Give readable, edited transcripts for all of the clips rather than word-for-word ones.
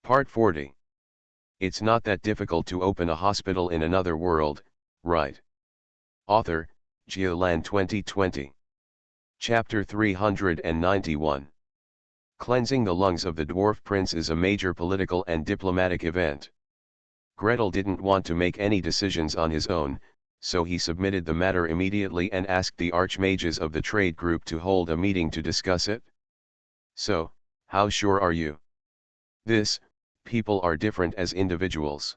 Part 40. It's not that difficult to open a hospital in another world, right? Author, Giolan 2020. Chapter 391. Cleansing the lungs of the dwarf prince is a major political and diplomatic event. Gretel didn't want to make any decisions on his own, so he submitted the matter immediately and asked the archmages of the trade group to hold a meeting to discuss it. So, how sure are you? People are different as individuals.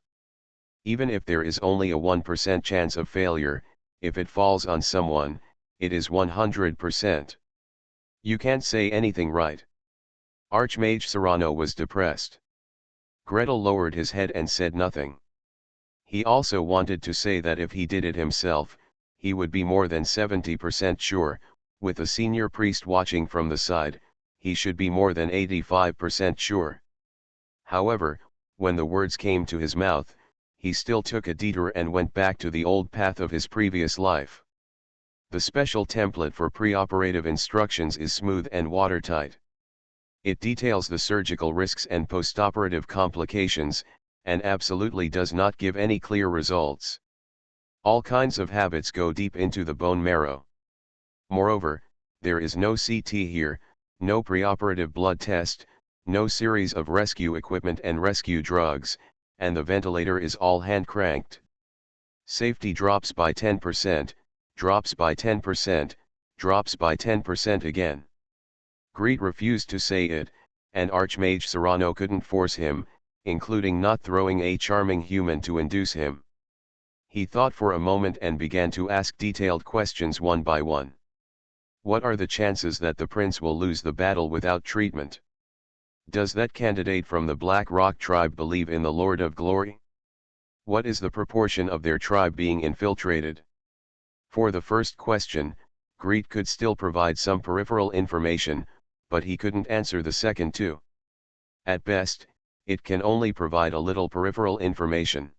Even if there is only a 1% chance of failure, if it falls on someone, it is 100%. You can't say anything, right? Archmage Serrano was depressed. Gretel lowered his head and said nothing. He also wanted to say that if he did it himself, he would be more than 70% sure. With a senior priest watching from the side, he should be more than 85% sure. However, when the words came to his mouth, he still took a detour and went back to the old path of his previous life. The special template for preoperative instructions is smooth and watertight. It details the surgical risks and postoperative complications, and absolutely does not give any clear results. All kinds of habits go deep into the bone marrow. Moreover, there is no CT here, no preoperative blood test, no series of rescue equipment and rescue drugs, and the ventilator is all hand-cranked. Safety drops by 10%, drops by 10%, drops by 10% again. Greet refused to say it, and Archmage Serrano couldn't force him, including not throwing a charming human to induce him. He thought for a moment and began to ask detailed questions one by one. What are the chances that the prince will lose the battle without treatment? Does that candidate from the Black Rock tribe believe in the Lord of Glory? What is the proportion of their tribe being infiltrated? For the first question, Greet could still provide some peripheral information, but he couldn't answer the second two. At best, it can only provide a little peripheral information.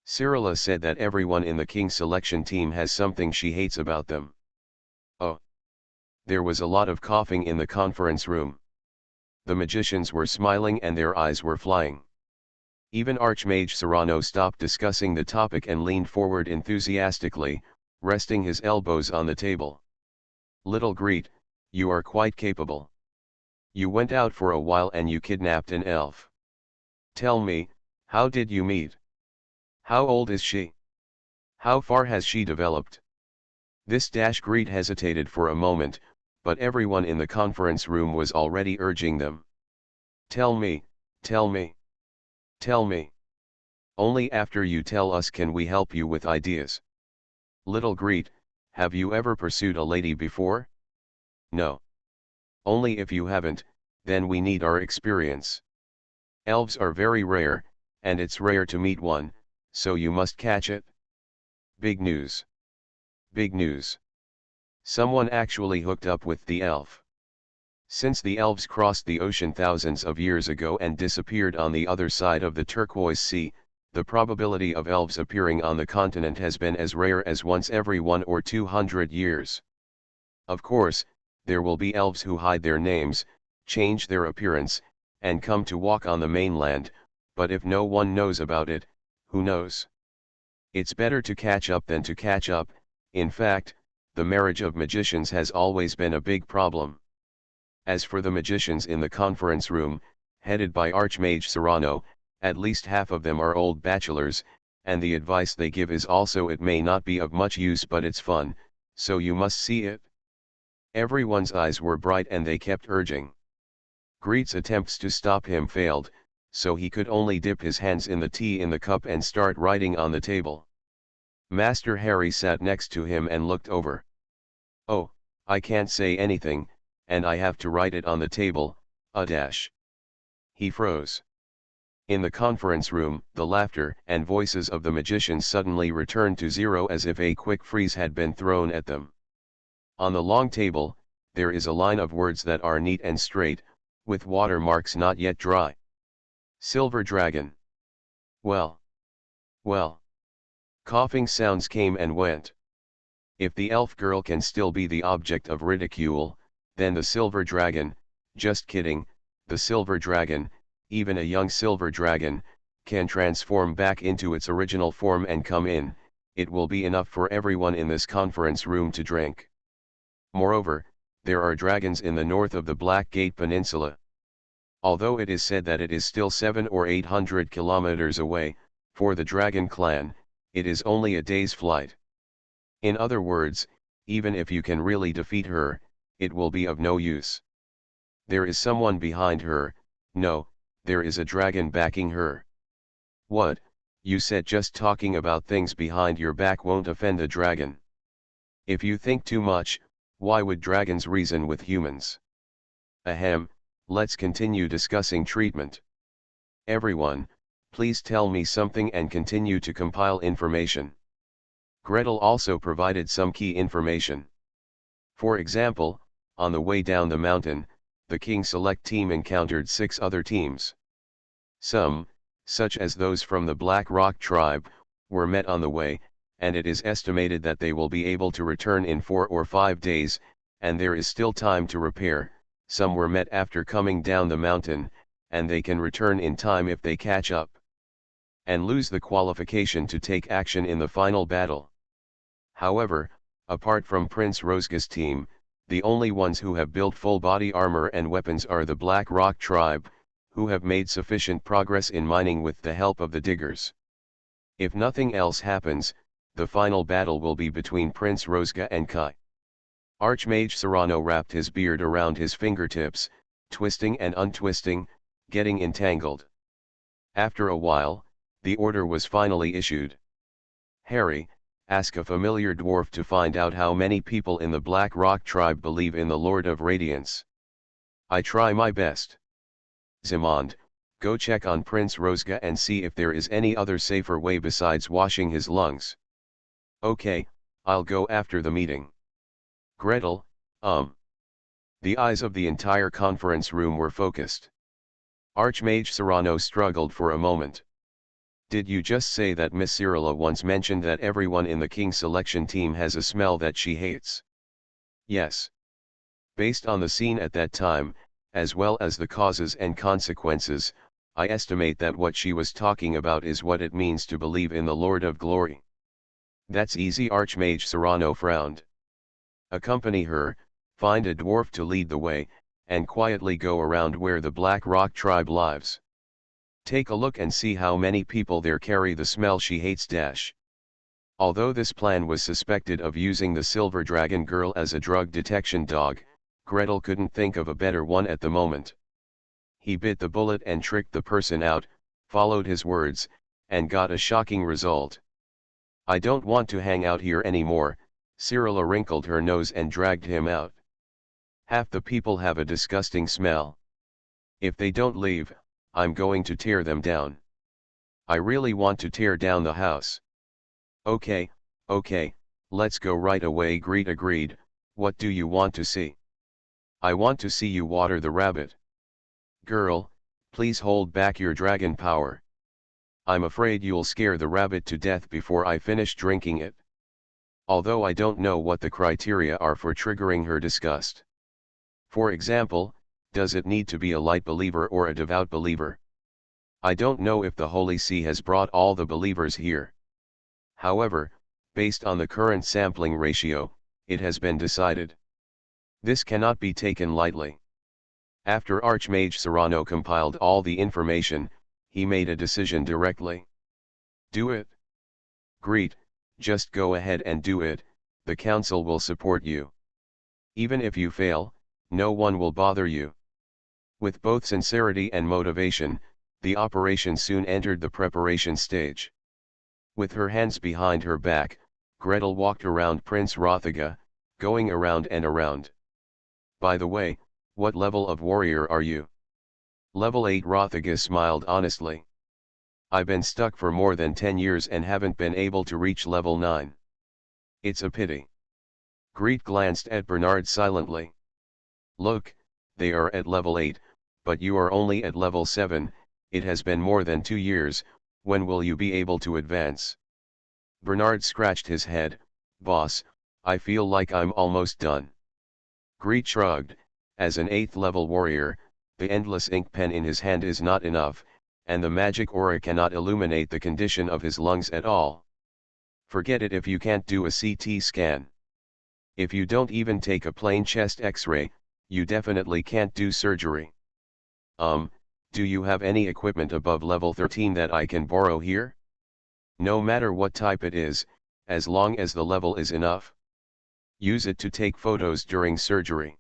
Cyrilla said that everyone in the King's selection team has something she hates about them. Oh. There was a lot of coughing in the conference room. The magicians were smiling and their eyes were flying. Even Archmage Serrano stopped discussing the topic and leaned forward enthusiastically, resting his elbows on the table. Little Greet, you are quite capable. You went out for a while and you kidnapped an elf. Tell me, how did you meet? How old is she? How far has she developed? Greet hesitated for a moment, but everyone in the conference room was already urging them. Tell me, tell me. Tell me. Only after you tell us can we help you with ideas. Little Greet, have you ever pursued a lady before? No. Only if you haven't, then we need our experience. Elves are very rare, and it's rare to meet one, so you must catch it. Big news. Big news. Someone actually hooked up with the elf. Since the elves crossed the ocean thousands of years ago and disappeared on the other side of the turquoise sea, the probability of elves appearing on the continent has been as rare as once every 1 or 200 years. Of course, there will be elves who hide their names, change their appearance, and come to walk on the mainland, but if no one knows about it, who knows? It's better to catch up than to catch up. In fact, the marriage of magicians has always been a big problem. As for the magicians in the conference room, headed by Archmage Serrano, at least half of them are old bachelors, and the advice they give is also it may not be of much use but it's fun, so you must see it. Everyone's eyes were bright and they kept urging. Greet's attempts to stop him failed, so he could only dip his hands in the tea in the cup and start writing on the table. Master Harry sat next to him and looked over. Oh, I can't say anything, and I have to write it on the table, He froze. In the conference room, the laughter and voices of the magicians suddenly returned to zero as if a quick freeze had been thrown at them. On the long table, there is a line of words that are neat and straight, with watermarks not yet dry. Silver Dragon. Well. Coughing sounds came and went. If the elf girl can still be the object of ridicule, then the silver dragon, just kidding, the silver dragon, even a young silver dragon, can transform back into its original form and come in, it will be enough for everyone in this conference room to drink. Moreover, there are dragons in the north of the Black Gate Peninsula. Although it is said that it is still 700 or 800 kilometers away, for the Dragon Clan, it is only a day's flight. In other words, even if you can really defeat her, it will be of no use. There is someone behind her, no, there is a dragon backing her. What, you said just talking about things behind your back won't offend a dragon? If you think too much, why would dragons reason with humans? Ahem, let's continue discussing treatment. Everyone, please tell me something and continue to compile information. Gretel also provided some key information. For example, on the way down the mountain, the King Select team encountered 6 other teams. Some, such as those from the Black Rock tribe, were met on the way, and it is estimated that they will be able to return in 4 or 5 days, and there is still time to repair. Some were met after coming down the mountain, and they can return in time if they catch up and lose the qualification to take action in the final battle. However, apart from Prince Rosga's team, the only ones who have built full body armor and weapons are the Black Rock tribe, who have made sufficient progress in mining with the help of the diggers. If nothing else happens, the final battle will be between Prince Rosga and Kai. Archmage Serrano wrapped his beard around his fingertips, twisting and untwisting, getting entangled. After a while, the order was finally issued. Harry, ask a familiar dwarf to find out how many people in the Black Rock tribe believe in the Lord of Radiance. I try my best. Zimond, go check on Prince Rosga and see if there is any other safer way besides washing his lungs. Okay, I'll go after the meeting. Gretel, The eyes of the entire conference room were focused. Archmage Serrano struggled for a moment. Did you just say that Miss Cyrilla once mentioned that everyone in the King Selection team has a smell that she hates? Yes. Based on the scene at that time, as well as the causes and consequences, I estimate that what she was talking about is what it means to believe in the Lord of Glory. That's easy. Archmage Serrano frowned. Accompany her, find a dwarf to lead the way, and quietly go around where the Black Rock tribe lives. Take a look and see how many people there carry the smell she hates. Although this plan was suspected of using the Silver Dragon Girl as a drug detection dog, Gretel couldn't think of a better one at the moment. He bit the bullet and tricked the person out, followed his words, and got a shocking result. I don't want to hang out here anymore. Cyrilla wrinkled her nose and dragged him out. Half the people have a disgusting smell. If they don't leave, I'm going to tear them down. I really want to tear down the house. Okay, let's go right away. Greet agreed. What do you want to see? I want to see you water the rabbit. Girl, please hold back your dragon power. I'm afraid you'll scare the rabbit to death before I finish drinking it. Although I don't know what the criteria are for triggering her disgust. For example, does it need to be a light believer or a devout believer? I don't know if the Holy See has brought all the believers here. However, based on the current sampling ratio, it has been decided. This cannot be taken lightly. After Archmage Serrano compiled all the information, he made a decision directly. Do it. Greet, just go ahead and do it, the council will support you. Even if you fail, no one will bother you. With both sincerity and motivation, the operation soon entered the preparation stage. With her hands behind her back, Gretel walked around Prince Rothaga, going around and around. By the way, what level of warrior are you? Level 8. Rothaga smiled honestly. I've been stuck for more than 10 years and haven't been able to reach level 9. It's a pity. Greet glanced at Bernard silently. Look, they are at level 8, but you are only at level 7, it has been more than 2 years, when will you be able to advance? Bernard scratched his head. Boss, I feel like I'm almost done. Greet shrugged. As an 8th level warrior, The endless ink pen in his hand is not enough, and the magic aura cannot illuminate the condition of his lungs at all. Forget it if you can't do a CT scan. If you don't even take a plain chest X-ray, you definitely can't do surgery. Do you have any equipment above level 13 that I can borrow here? No matter what type it is, as long as the level is enough. Use it to take photos during surgery.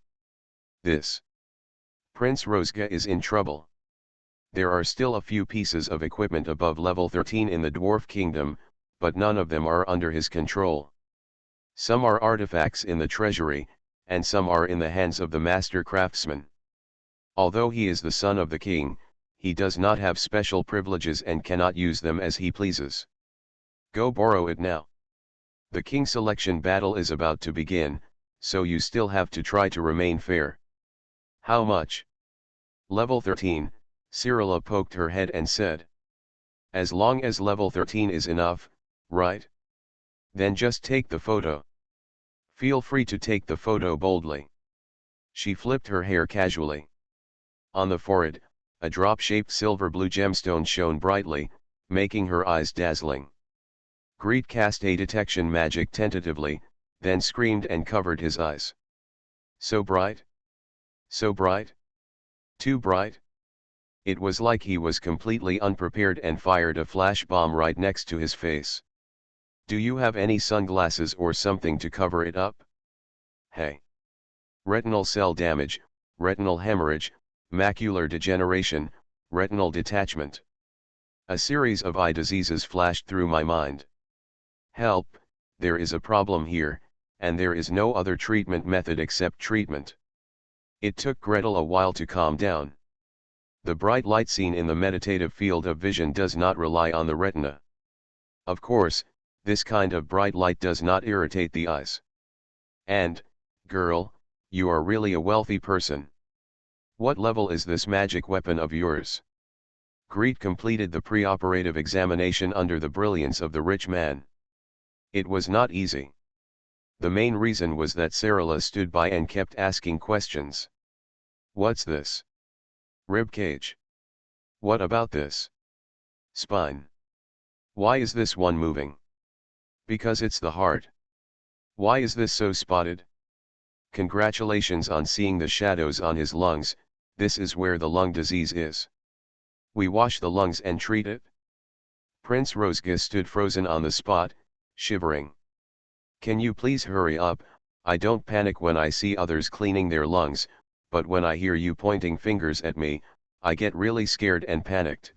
This Prince Rozga is in trouble. There are still a few pieces of equipment above level 13 in the Dwarf Kingdom, but none of them are under his control. Some are artifacts in the treasury, and some are in the hands of the master craftsman. Although he is the son of the king, he does not have special privileges and cannot use them as he pleases. Go borrow it now. The king selection battle is about to begin, so you still have to try to remain fair. How much? Level 13, Cyrilla poked her head and said. As long as level 13 is enough, right? Then just take the photo. Feel free to take the photo boldly. She flipped her hair casually. On the forehead, a drop-shaped silver-blue gemstone shone brightly, making her eyes dazzling. Greet cast a detection magic tentatively, then screamed and covered his eyes. So bright? So bright? Too bright? It was like he was completely unprepared and fired a flash bomb right next to his face. Do you have any sunglasses or something to cover it up? Hey. Retinal cell damage, retinal hemorrhage, macular degeneration, retinal detachment. A series of eye diseases flashed through my mind. Help, there is a problem here, and there is no other treatment method except treatment. It took Gretel a while to calm down. The bright light seen in the meditative field of vision does not rely on the retina. Of course, this kind of bright light does not irritate the eyes. And, girl, you are really a wealthy person. What level is this magic weapon of yours? Greet completed the preoperative examination under the brilliance of the rich man. It was not easy. The main reason was that Cyrilla stood by and kept asking questions. What's this? Rib cage. What about this? Spine. Why is this one moving? Because it's the heart. Why is this so spotted? Congratulations on seeing the shadows on his lungs, this is where the lung disease is. We wash the lungs and treat it? Prince Rozga stood frozen on the spot, shivering. Can you please hurry up? I don't panic when I see others cleaning their lungs, but when I hear you pointing fingers at me, I get really scared and panicked.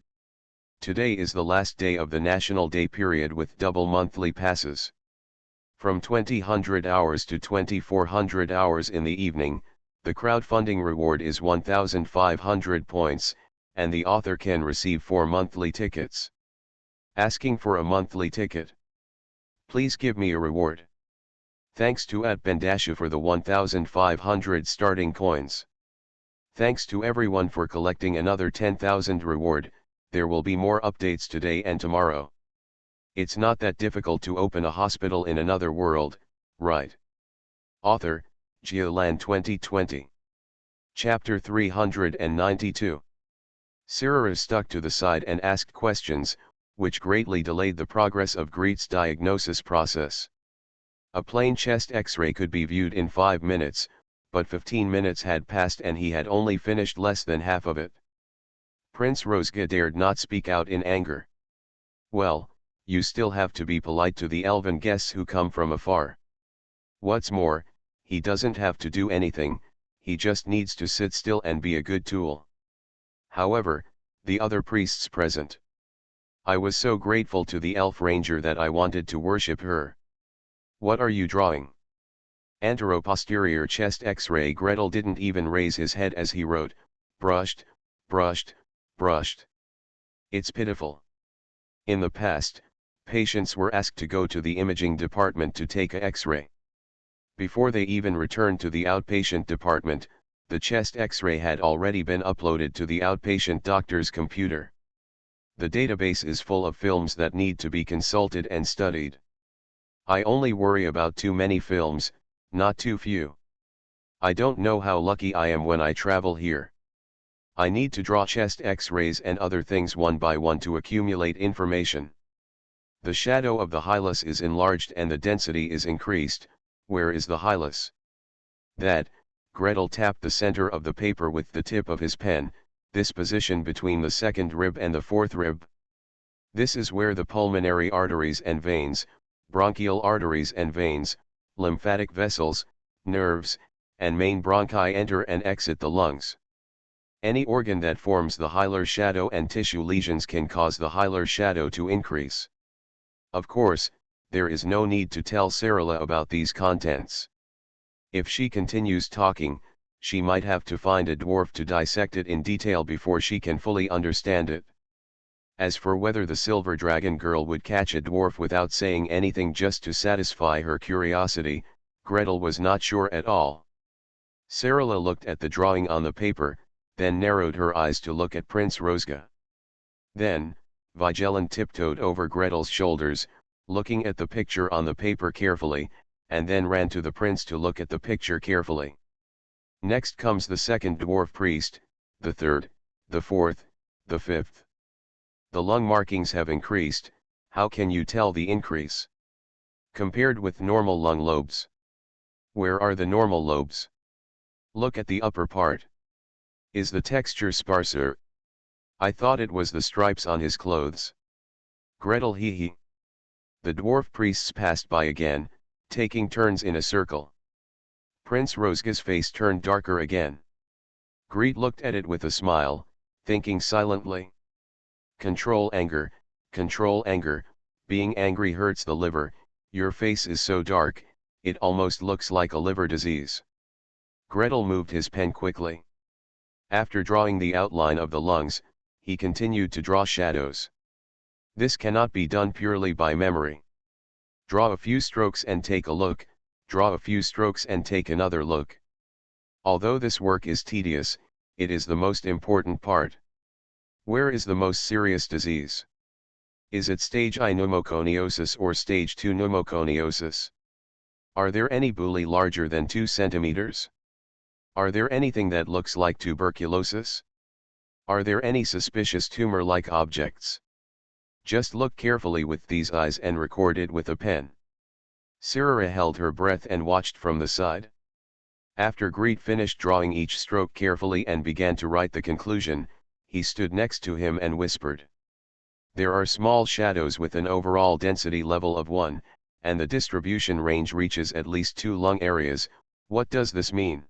Today is the last day of the National Day period with double monthly passes. From 2000 hours to 2400 hours in the evening, the crowdfunding reward is 1,500 points, and the author can receive 4 monthly tickets. Asking for a monthly ticket. Please give me a reward. Thanks to @Bendashu for the 1,500 starting coins. Thanks to everyone for collecting another 10,000 reward. There will be more updates today and tomorrow. It's not that difficult to open a hospital in another world, right? Author, Geoland 2020. Chapter 392. Cyrilla stuck to the side and asked questions, which greatly delayed the progress of Greet's diagnosis process. A plain chest X-ray could be viewed in 5 minutes, but 15 minutes had passed and he had only finished less than half of it. Prince Rozga dared not speak out in anger. Well, you still have to be polite to the elven guests who come from afar. What's more, he doesn't have to do anything, he just needs to sit still and be a good tool. However, the other priests present. I was so grateful to the elf ranger that I wanted to worship her. What are you drawing? Anteroposterior chest X-ray. Gretel didn't even raise his head as he wrote, brushed, brushed, brushed. It's pitiful. In the past, patients were asked to go to the imaging department to take a X-ray. Before they even returned to the outpatient department, the chest X-ray had already been uploaded to the outpatient doctor's computer. The database is full of films that need to be consulted and studied. I only worry about too many films, not too few. I don't know how lucky I am when I travel here. I need to draw chest X-rays and other things one by one to accumulate information. The shadow of the hilus is enlarged and the density is increased. Where is the hilus? That, Gretel tapped the center of the paper with the tip of his pen, this position between the second rib and the fourth rib. This is where the pulmonary arteries and veins, bronchial arteries and veins, lymphatic vessels, nerves, and main bronchi enter and exit the lungs. Any organ that forms the hilar shadow and tissue lesions can cause the hilar shadow to increase. Of course, there is no need to tell Sarala about these contents. If she continues talking, she might have to find a dwarf to dissect it in detail before she can fully understand it. As for whether the silver dragon girl would catch a dwarf without saying anything just to satisfy her curiosity, Gretel was not sure at all. Sarala looked at the drawing on the paper, then narrowed her eyes to look at Prince Rosga. Then, Vigeland tiptoed over Gretel's shoulders, looking at the picture on the paper carefully, and then ran to the prince to look at the picture carefully. Next comes the second dwarf priest, the third, the fourth, the fifth. The lung markings have increased. How can you tell the increase? Compared with normal lung lobes. Where are the normal lobes? Look at the upper part. Is the texture sparser? I thought it was the stripes on his clothes. Gretel hee hee. The dwarf priests passed by again, taking turns in a circle. Prince Rosga's face turned darker again. Greet looked at it with a smile, thinking silently. Control anger, being angry hurts the liver, your face is so dark, it almost looks like a liver disease. Gretel moved his pen quickly. After drawing the outline of the lungs, he continued to draw shadows. This cannot be done purely by memory. Draw a few strokes and take a look, draw a few strokes and take another look. Although this work is tedious, it is the most important part. Where is the most serious disease? Is it stage I pneumoconiosis or stage 2 pneumoconiosis? Are there any bulli larger than 2 centimeters? Are there anything that looks like tuberculosis? Are there any suspicious tumor-like objects? Just look carefully with these eyes and record it with a pen. Sarara held her breath and watched from the side. After Greet finished drawing each stroke carefully and began to write the conclusion, he stood next to him and whispered. There are small shadows with an overall density level of 1, and the distribution range reaches at least 2 lung areas. What does this mean?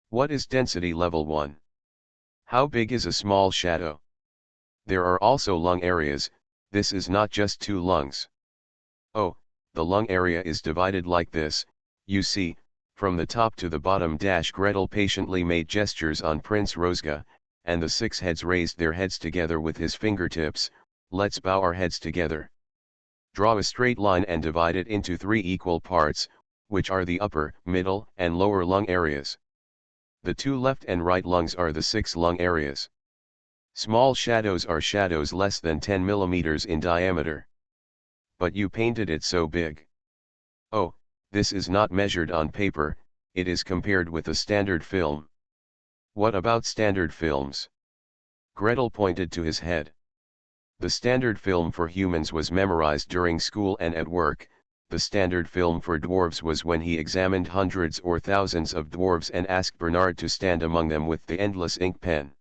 What is density level 1? How big is a small shadow? There are also lung areas, this is not just 2 lungs. Oh, the lung area is divided like this, you see, from the top to the bottom. Gretel patiently made gestures on Prince Rosga, and the 6 heads raised their heads together with his fingertips. Let's bow our heads together. Draw a straight line and divide it into 3 equal parts, which are the upper, middle, and lower lung areas. The 2 left and right lungs are the 6 lung areas. Small shadows are shadows less than 10 millimeters in diameter. But you painted it so big. Oh, this is not measured on paper, it is compared with a standard film. What about standard films? Gretel pointed to his head. The standard film for humans was memorized during school and at work. The standard film for dwarves was when he examined hundreds or thousands of dwarves and asked Bernard to stand among them with the endless ink pen.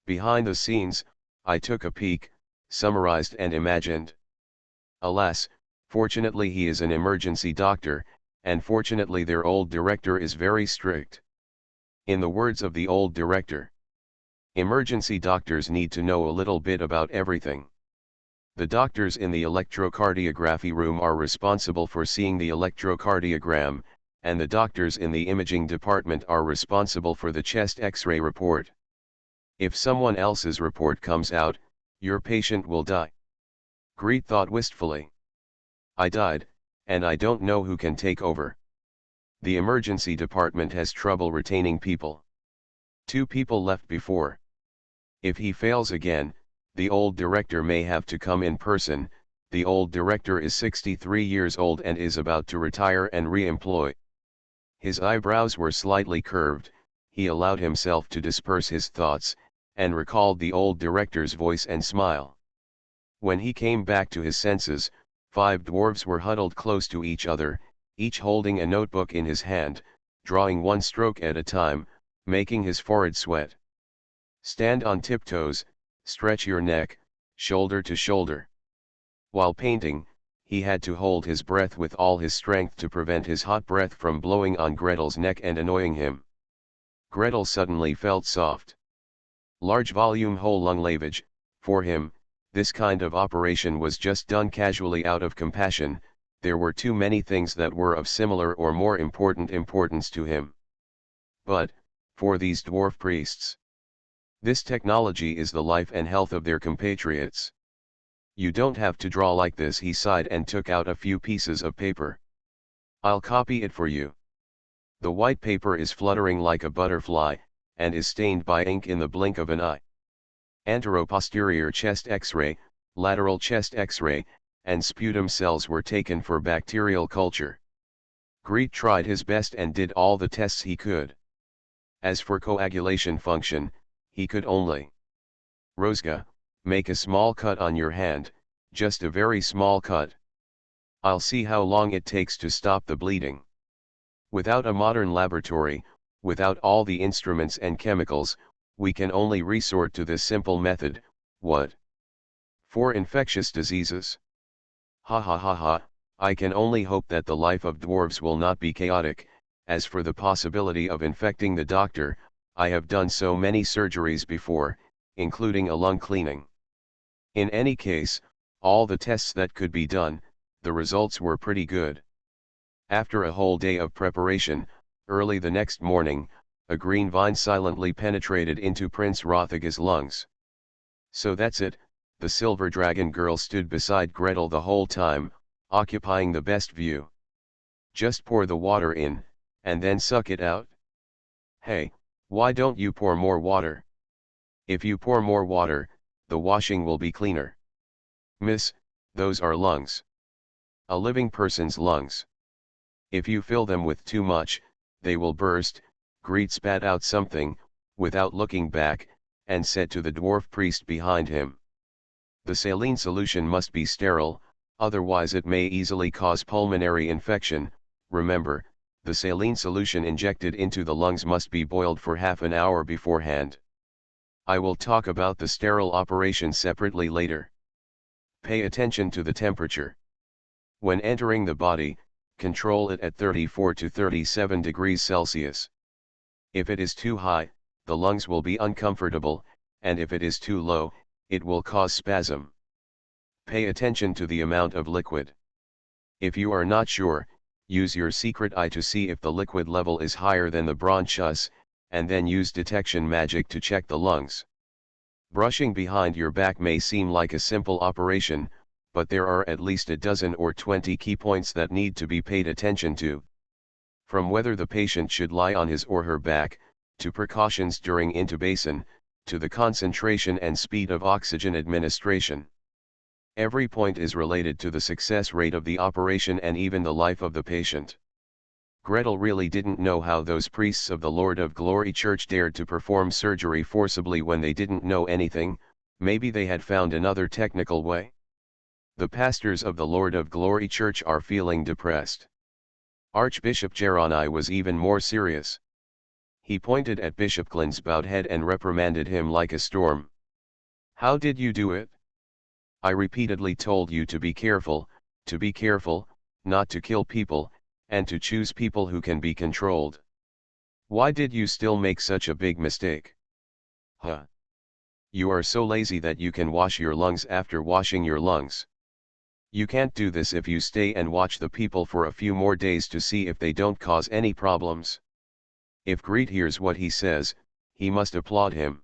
Behind the scenes, I took a peek, summarized and imagined. Alas, fortunately he is an emergency doctor, and fortunately their old director is very strict. In the words of the old director, emergency doctors need to know a little bit about everything. The doctors in the electrocardiography room are responsible for seeing the electrocardiogram, and the doctors in the imaging department are responsible for the chest X-ray report. If someone else's report comes out, your patient will die. Greet thought wistfully. I died, and I don't know who can take over. The emergency department has trouble retaining people. 2 people left before. If he fails again, the old director may have to come in person. The old director is 63 years old and is about to retire and re-employ. His eyebrows were slightly curved, he allowed himself to disperse his thoughts, and recalled the old director's voice and smile. When he came back to his senses, 5 dwarves were huddled close to each other, each holding a notebook in his hand, drawing one stroke at a time, making his forehead sweat. Stand on tiptoes, stretch your neck, shoulder to shoulder. While painting, he had to hold his breath with all his strength to prevent his hot breath from blowing on Gretel's neck and annoying him. Gretel suddenly felt soft. Large volume whole lung lavage, for him, this kind of operation was just done casually out of compassion. There were too many things that were of similar or more important importance to him. But, for these dwarf priests, this technology is the life and health of their compatriots. You don't have to draw like this, he sighed and took out a few pieces of paper. I'll copy it for you. The white paper is fluttering like a butterfly, and is stained by ink in the blink of an eye. Anteroposterior chest X-ray, lateral chest X-ray, and sputum cells were taken for bacterial culture. Greet tried his best and did all the tests he could. As for coagulation function, he could only. Rosga, make a small cut on your hand, just a very small cut. I'll see how long it takes to stop the bleeding. Without a modern laboratory, without all the instruments and chemicals, we can only resort to this simple method. What? For infectious diseases? Ha ha ha ha, I can only hope that the life of dwarves will not be chaotic. As for the possibility of infecting the doctor, I have done so many surgeries before, including a lung cleaning. In any case, all the tests that could be done, the results were pretty good. After a whole day of preparation, early the next morning, a green vine silently penetrated into Prince Rothaga's lungs. So that's it, the silver dragon girl stood beside Gretel the whole time, occupying the best view. Just pour the water in, and then suck it out. Hey, why don't you pour more water? If you pour more water, the washing will be cleaner. Miss, those are lungs. A living person's lungs. If you fill them with too much, they will burst. Greet spat out something, without looking back, and said to the dwarf priest behind him. The saline solution must be sterile, otherwise it may easily cause pulmonary infection. Remember, the saline solution injected into the lungs must be boiled for half an hour beforehand. I will talk about the sterile operation separately later. Pay attention to the temperature. When entering the body, control it at 34 to 37 degrees Celsius. If it is too high, the lungs will be uncomfortable, and if it is too low, it will cause spasm. Pay attention to the amount of liquid. If you are not sure, use your secret eye to see if the liquid level is higher than the bronchus, and then use detection magic to check the lungs. Brushing behind your back may seem like a simple operation, but there are at least a dozen or 20 key points that need to be paid attention to. From whether the patient should lie on his or her back, to precautions during intubation, to the concentration and speed of oxygen administration. Every point is related to the success rate of the operation and even the life of the patient. Gretel really didn't know how those priests of the Lord of Glory Church dared to perform surgery forcibly when they didn't know anything. Maybe they had found another technical way. The pastors of the Lord of Glory Church are feeling depressed. Archbishop Jeroni was even more serious. He pointed at Bishop Glenn's bowed head and reprimanded him like a storm. How did you do it? I repeatedly told you to be careful, not to kill people, and to choose people who can be controlled. Why did you still make such a big mistake? Huh? You are so lazy that you can wash your lungs after washing your lungs. You can't do this if you stay and watch the people for a few more days to see if they don't cause any problems. If Greet hears what he says, he must applaud him.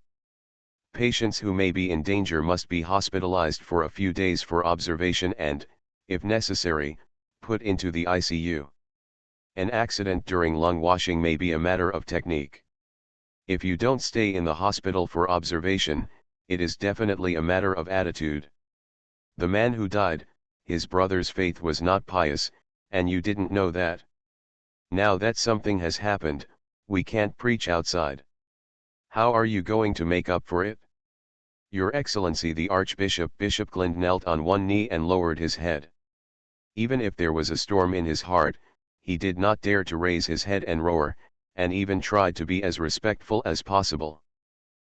Patients who may be in danger must be hospitalized for a few days for observation and, if necessary, put into the ICU. An accident during lung washing may be a matter of technique. If you don't stay in the hospital for observation, it is definitely a matter of attitude. The man who died, his brother's faith was not pious, and you didn't know that. Now that something has happened, We can't preach outside. How are you going to make up for it? Your Excellency the Archbishop Bishop Glind knelt on one knee and lowered his head. Even if there was a storm in his heart, he did not dare to raise his head and roar, and even tried to be as respectful as possible.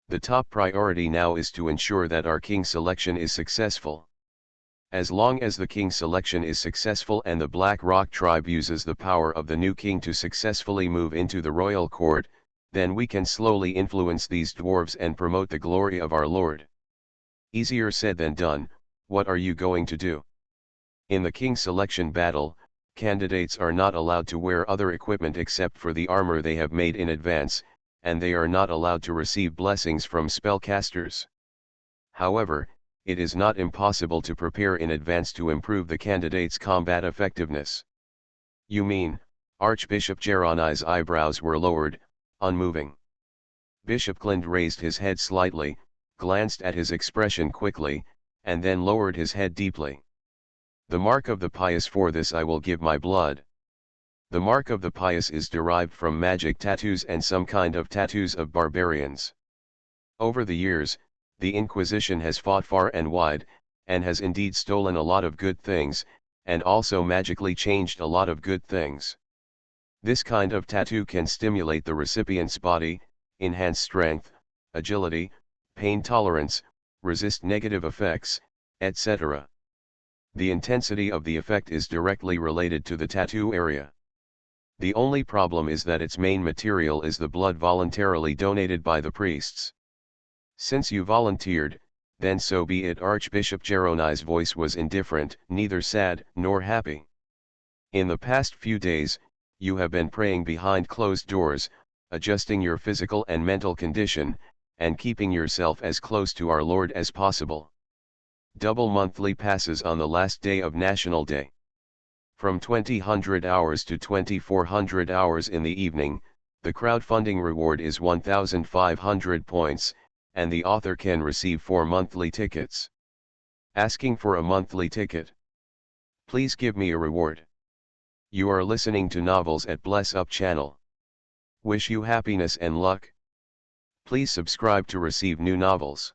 The top priority now is to ensure that our king selection is successful. As long as the king selection is successful and the Black Rock tribe uses the power of the new king to successfully move into the royal court, then we can slowly influence these dwarves and promote the glory of our Lord. Easier said than done. What are you going to do? In the king selection battle, candidates are not allowed to wear other equipment except for the armor they have made in advance, and they are not allowed to receive blessings from spellcasters. However, it is not impossible to prepare in advance to improve the candidate's combat effectiveness. You mean? Archbishop Jeroni's eyebrows were lowered, unmoving. Bishop Glind raised his head slightly, glanced at his expression quickly, and then lowered his head deeply. The mark of the pious, for this I will give my blood. The mark of the pious is derived from magic tattoos and some kind of tattoos of barbarians. Over the years, the Inquisition has fought far and wide, and has indeed stolen a lot of good things, and also magically changed a lot of good things. This kind of tattoo can stimulate the recipient's body, enhance strength, agility, pain tolerance, resist negative effects, etc. The intensity of the effect is directly related to the tattoo area. The only problem is that its main material is the blood voluntarily donated by the priests. Since you volunteered, then so be it. Archbishop Jeroni's voice was indifferent, neither sad nor happy. In the past few days, you have been praying behind closed doors, adjusting your physical and mental condition, and keeping yourself as close to our Lord as possible. Double monthly passes on the last day of National Day. From 2000 hours to 2400 hours in the evening, the crowdfunding reward is 1,500 points, and the author can receive 4 monthly tickets. Asking for a monthly ticket? Please give me a reward. You are listening to Novels at Bless Up channel. Wish you happiness and luck. Please subscribe to receive new novels.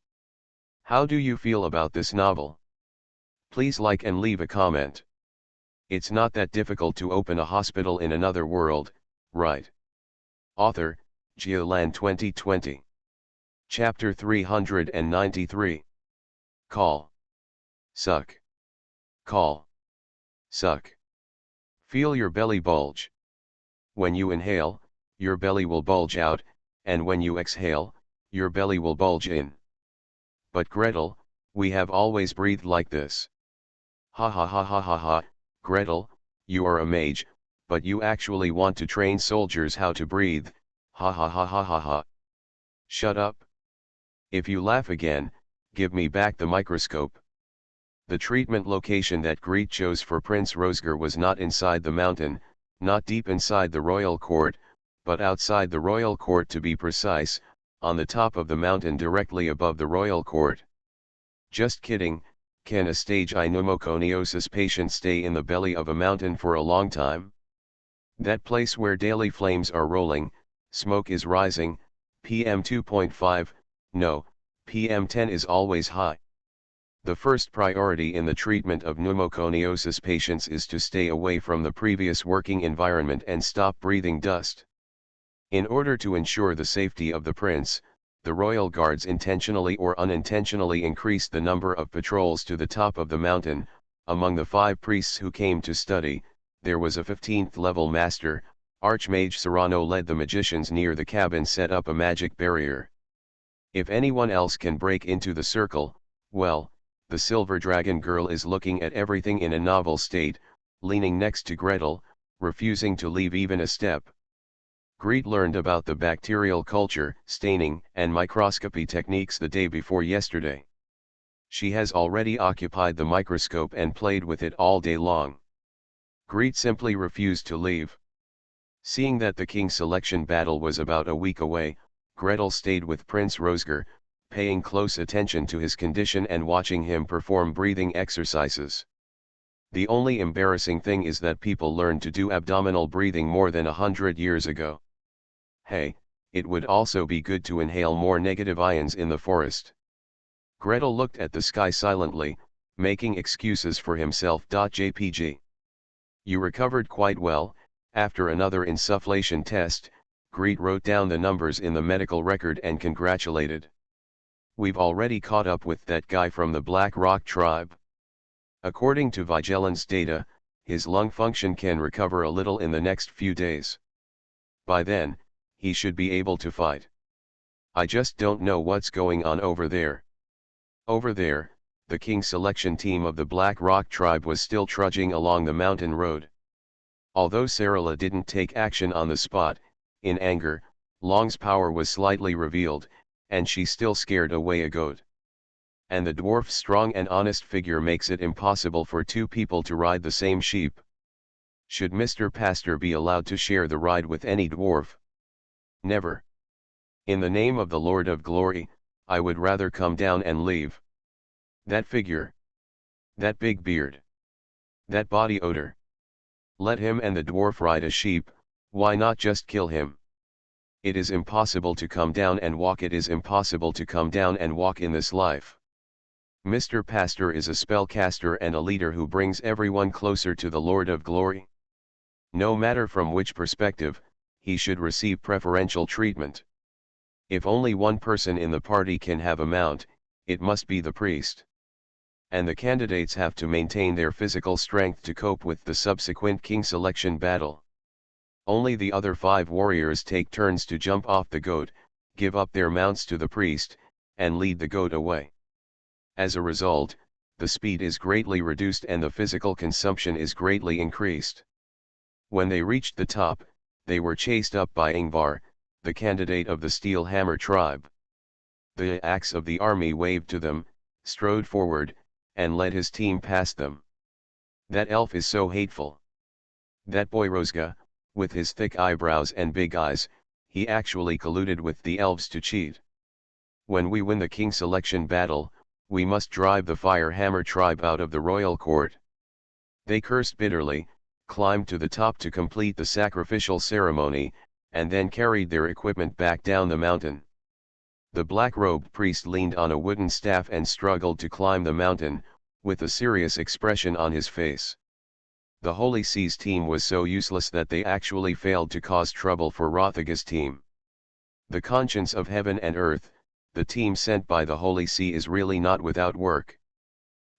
How do you feel about this novel? Please like and leave a comment. It's not that difficult to open a hospital in another world, right? Author, Geolan 2020. Chapter 393. Call. Suck. Call. Suck. Feel your belly bulge. When you inhale, your belly will bulge out, and when you exhale, your belly will bulge in. But Gretel, we have always breathed like this. Ha ha ha ha ha ha, Gretel, you are a mage, but you actually want to train soldiers how to breathe, ha ha ha ha ha ha. Shut up. If you laugh again, give me back the microscope. The treatment location that Greet chose for Prince Rosger was not inside the mountain, not deep inside the royal court, but outside the royal court, to be precise, on the top of the mountain directly above the royal court. Just kidding. Can a stage I pneumoconiosis patient stay in the belly of a mountain for a long time? That place where daily flames are rolling, smoke is rising, PM 2.5, no, PM 10 is always high. The first priority in the treatment of pneumoconiosis patients is to stay away from the previous working environment and stop breathing dust. In order to ensure the safety of the prince, the royal guards intentionally or unintentionally increased the number of patrols to the top of the mountain. Among the 5 priests who came to study, there was a 15th level master. Archmage Serrano led the magicians near the cabin, set up a magic barrier. If anyone else can break into the circle, well, the silver dragon girl is looking at everything in a novel state, leaning next to Gretel, refusing to leave even a step. Greet learned about the bacterial culture, staining, and microscopy techniques the day before yesterday. She has already occupied the microscope and played with it all day long. Greet simply refused to leave. Seeing that the king selection battle was about a week away, Gretel stayed with Prince Rosger, paying close attention to his condition and watching him perform breathing exercises. The only embarrassing thing is that people learned to do abdominal breathing more than 100 years ago. Hey, it would also be good to inhale more negative ions in the forest. Gretel looked at the sky silently, making excuses for himself. JPG. You recovered quite well. After another insufflation test, Greet wrote down the numbers in the medical record and congratulated. We've already caught up with that guy from the Black Rock tribe. According to Vigeland's data, his lung function can recover a little in the next few days. By then, he should be able to fight. I just don't know what's going on over there. Over there, the King selection team of the Black Rock tribe was still trudging along the mountain road. Although Sarala didn't take action on the spot, in anger, Long's power was slightly revealed, and she still scared away a goat. And the dwarf's strong and honest figure makes it impossible for two people to ride the same sheep. Should Mr. Pastor be allowed to share the ride with any dwarf? Never. In the name of the Lord of Glory, I would rather come down and leave. That figure. That big beard. That body odor. Let him and the dwarf ride a sheep, why not just kill him? It is impossible to come down and walk. It is impossible to come down and walk in this life. Mr. Pastor is a spellcaster and a leader who brings everyone closer to the Lord of Glory. No matter from which perspective, he should receive preferential treatment. If only one person in the party can have a mount, it must be the priest. And the candidates have to maintain their physical strength to cope with the subsequent king selection battle. Only the other 5 warriors take turns to jump off the goat, give up their mounts to the priest, and lead the goat away. As a result, the speed is greatly reduced and the physical consumption is greatly increased. When they reached the top, they were chased up by Ingvar, the candidate of the Steel Hammer tribe. The axe of the army waved to them, strode forward, and led his team past them. That elf is so hateful. That boy Rosga, with his thick eyebrows and big eyes, he actually colluded with the elves to cheat. When we win the king selection battle, we must drive the Fire Hammer tribe out of the royal court. They cursed bitterly, climbed to the top to complete the sacrificial ceremony, and then carried their equipment back down the mountain. The black-robed priest leaned on a wooden staff and struggled to climb the mountain, with a serious expression on his face. The Holy See's team was so useless that they actually failed to cause trouble for Rothaga's team. The conscience of heaven and earth, the team sent by the Holy See is really not without work.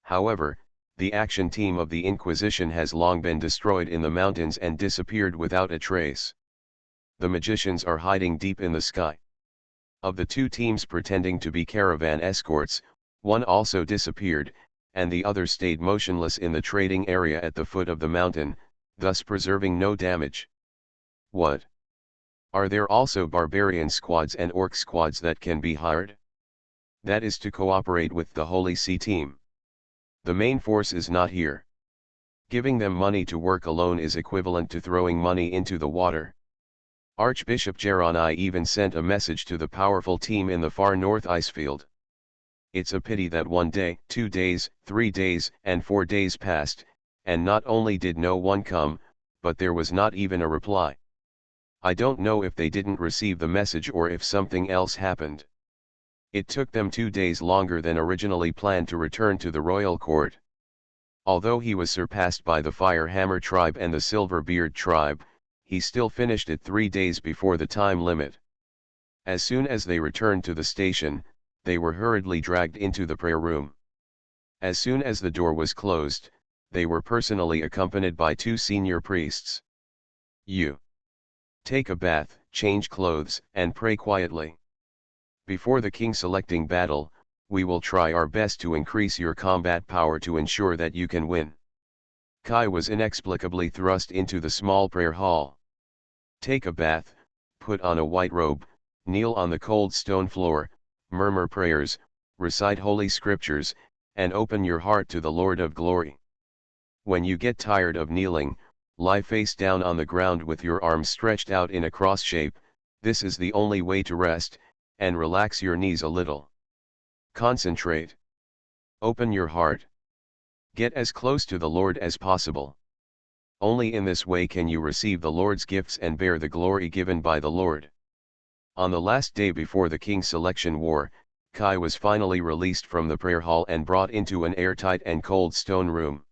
However, the action team of the Inquisition has long been destroyed in the mountains and disappeared without a trace. The magicians are hiding deep in the sky. Of the 2 teams pretending to be caravan escorts, one also disappeared, and the other stayed motionless in the trading area at the foot of the mountain, thus preserving no damage. What? Are there also barbarian squads and orc squads that can be hired? That is to cooperate with the Holy See team. The main force is not here. Giving them money to work alone is equivalent to throwing money into the water. Archbishop Geronai even sent a message to the powerful team in the far north icefield. It's a pity that 1 day, 2 days, 3 days, and 4 days passed, and not only did no one come, but there was not even a reply. I don't know if they didn't receive the message or if something else happened. It took them 2 days longer than originally planned to return to the royal court. Although he was surpassed by the Fire Hammer tribe and the Silverbeard tribe, he still finished it 3 days before the time limit. As soon as they returned to the station, they were hurriedly dragged into the prayer room. As soon as the door was closed, they were personally accompanied by 2 senior priests. You take a bath, change clothes, and pray quietly. Before the king selecting battle, we will try our best to increase your combat power to ensure that you can win. Kai was inexplicably thrust into the small prayer hall. Take a bath, put on a white robe, kneel on the cold stone floor, murmur prayers, recite holy scriptures, and open your heart to the Lord of Glory. When you get tired of kneeling, lie face down on the ground with your arms stretched out in a cross shape. This is the only way to rest, and relax your knees a little. Concentrate. Open your heart. Get as close to the Lord as possible. Only in this way can you receive the Lord's gifts and bear the glory given by the Lord. On the last day before the king's selection war, Kai was finally released from the prayer hall and brought into an airtight and cold stone room.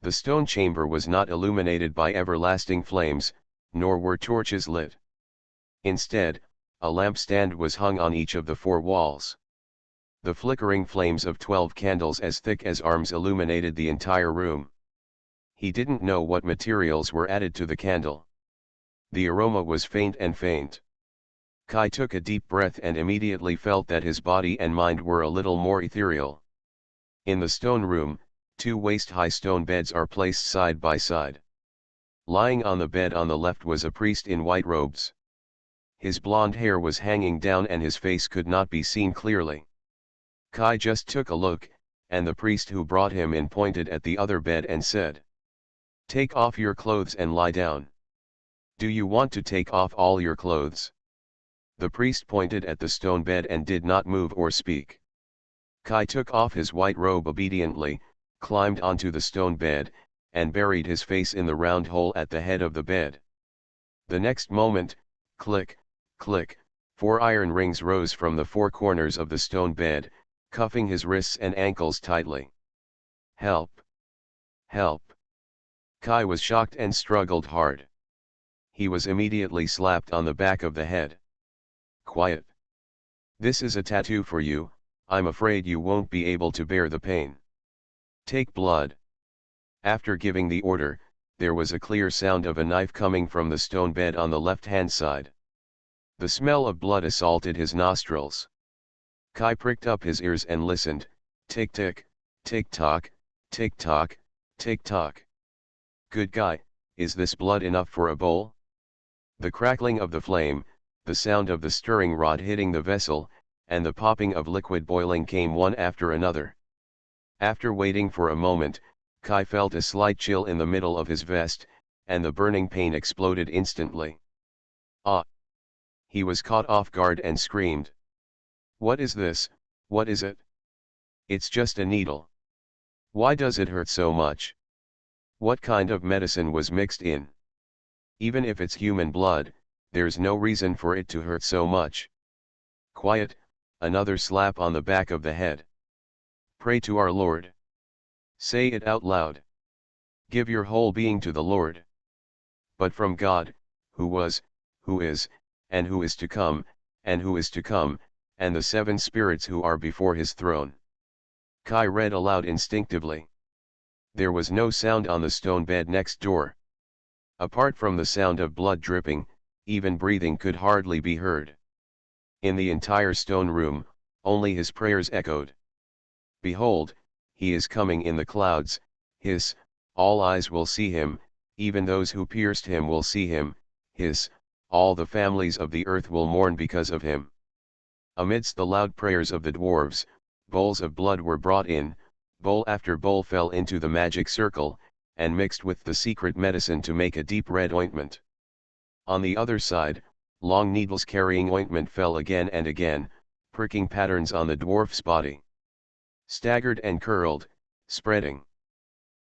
The stone chamber was not illuminated by everlasting flames, nor were torches lit. Instead, a lampstand was hung on each of the 4 walls. The flickering flames of 12 candles as thick as arms illuminated the entire room. He didn't know what materials were added to the candle. The aroma was faint and faint. Kai took a deep breath and immediately felt that his body and mind were a little more ethereal. In the stone room, 2 waist-high stone beds are placed side by side. Lying on the bed on the left was a priest in white robes. His blonde hair was hanging down and his face could not be seen clearly. Kai just took a look, and the priest who brought him in pointed at the other bed and said, "Take off your clothes and lie down. Do you want to take off all your clothes?" The priest pointed at the stone bed and did not move or speak. Kai took off his white robe obediently, climbed onto the stone bed, and buried his face in the round hole at the head of the bed. The next moment, click, click, 4 iron rings rose from the 4 corners of the stone bed, cuffing his wrists and ankles tightly. "Help! Help!" Kai was shocked and struggled hard. He was immediately slapped on the back of the head. "Quiet! This is a tattoo for you, I'm afraid you won't be able to bear the pain. Take blood." After giving the order, there was a clear sound of a knife coming from the stone bed on the left-hand side. The smell of blood assaulted his nostrils. Kai pricked up his ears and listened. Tick-tick, tick-tock, tick-tock, tick-tock. "Good guy, is this blood enough for a bowl?" The crackling of the flame, the sound of the stirring rod hitting the vessel, and the popping of liquid boiling came one after another. After waiting for a moment, Kai felt a slight chill in the middle of his vest, and the burning pain exploded instantly. "Ah!" He was caught off guard and screamed. "What is this? What is it?" "It's just a needle." "Why does it hurt so much? What kind of medicine was mixed in? Even if it's human blood, there's no reason for it to hurt so much." "Quiet!" Another slap on the back of the head. "Pray to our Lord. Say it out loud. Give your whole being to the Lord. But from God, who was, who is, and who is to come, and who is to come, and the 7 spirits who are before his throne." Kai read aloud instinctively. There was no sound on the stone bed next door. Apart from the sound of blood dripping, even breathing could hardly be heard. In the entire stone room, only his prayers echoed. "Behold, he is coming in the clouds, hiss, all eyes will see him, even those who pierced him will see him, hiss, all the families of the earth will mourn because of him." Amidst the loud prayers of the dwarves, bowls of blood were brought in, bowl after bowl fell into the magic circle, and mixed with the secret medicine to make a deep red ointment. On the other side, long needles carrying ointment fell again and again, pricking patterns on the dwarf's body. Staggered and curled, spreading.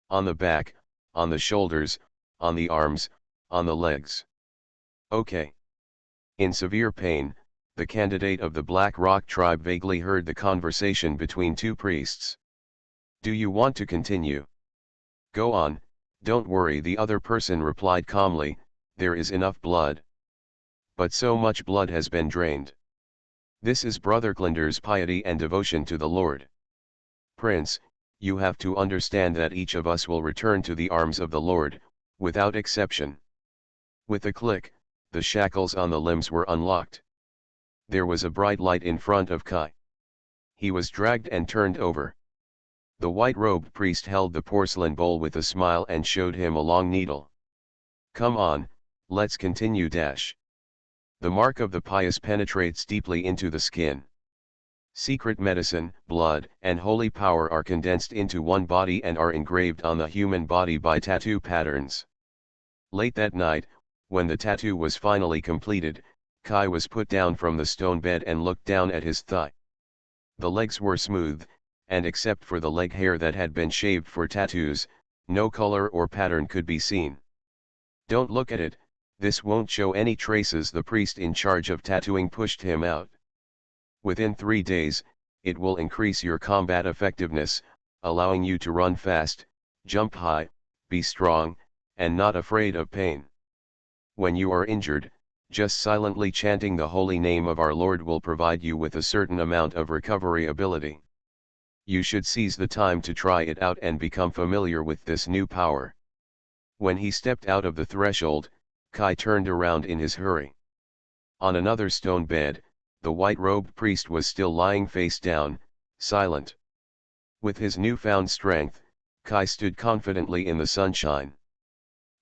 On the back, on the shoulders, on the arms, on the legs. "Okay." In severe pain, the candidate of the Black Rock tribe vaguely heard the conversation between 2 priests. "Do you want to continue?" "Go on, don't worry," the other person replied calmly, "there is enough blood. But so much blood has been drained. This is Brother Glinder's piety and devotion to the Lord. Prince, you have to understand that each of us will return to the arms of the Lord, without exception." With a click, the shackles on the limbs were unlocked. There was a bright light in front of Kai. He was dragged and turned over. The white-robed priest held the porcelain bowl with a smile and showed him a long needle. "Come on, let's continue. The mark of the pious penetrates deeply into the skin. Secret medicine, blood, and holy power are condensed into one body and are engraved on the human body by tattoo patterns." Late that night, when the tattoo was finally completed, Kai was put down from the stone bed and looked down at his thigh. The legs were smooth, and except for the leg hair that had been shaved for tattoos, no color or pattern could be seen. "Don't look at it, This won't show any traces. The priest in charge of tattooing pushed him out. Within 3 days, it will increase your combat effectiveness, allowing you to run fast, jump high, be strong, and not afraid of pain. When you are injured, just silently chanting the holy name of our Lord will provide you with a certain amount of recovery ability. You should seize the time to try it out and become familiar with this new power. When he stepped out of the threshold, Kai turned around in his hurry. On another stone bed, the white-robed priest was still lying face down, silent. With his newfound strength, Kai stood confidently in the sunshine.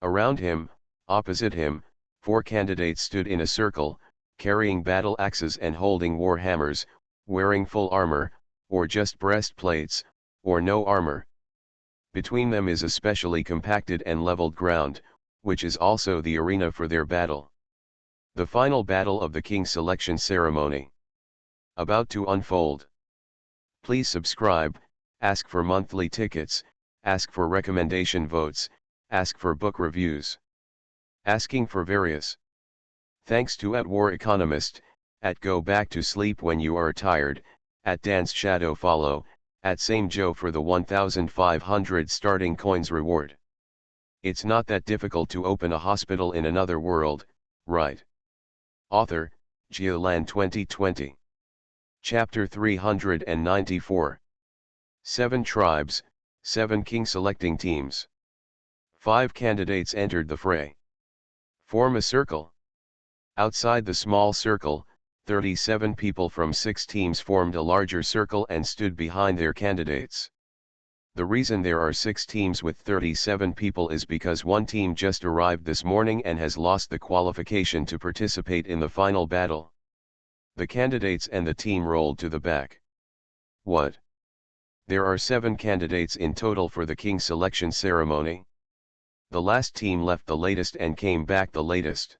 Around him, opposite him, 4 candidates stood in a circle, carrying battle axes and holding war hammers, wearing full armor, or just breastplates, or no armor. Between them is a specially compacted and leveled ground, which is also the arena for their battle. The final battle of the King Selection Ceremony. About to unfold. Please subscribe, ask for monthly tickets, ask for recommendation votes, ask for book reviews. Asking for various. Thanks to @WarEconomist, @Go Back to Sleep When You Are Tired, @Dance Shadow Follow, @Same Joe for the 1,500 starting coins reward. It's not that difficult to open a hospital in another world, right? Author, Geoland 2020. Chapter 394. 7 tribes, 7 king selecting teams. 5 candidates entered the fray. Form a circle. Outside the small circle, 37 people from 6 teams formed a larger circle and stood behind their candidates. The reason there are 6 teams with 37 people is because one team just arrived this morning and has lost the qualification to participate in the final battle. The candidates and the team rolled to the back. What? There are 7 candidates in total for the king selection ceremony. The last team left the latest and came back the latest.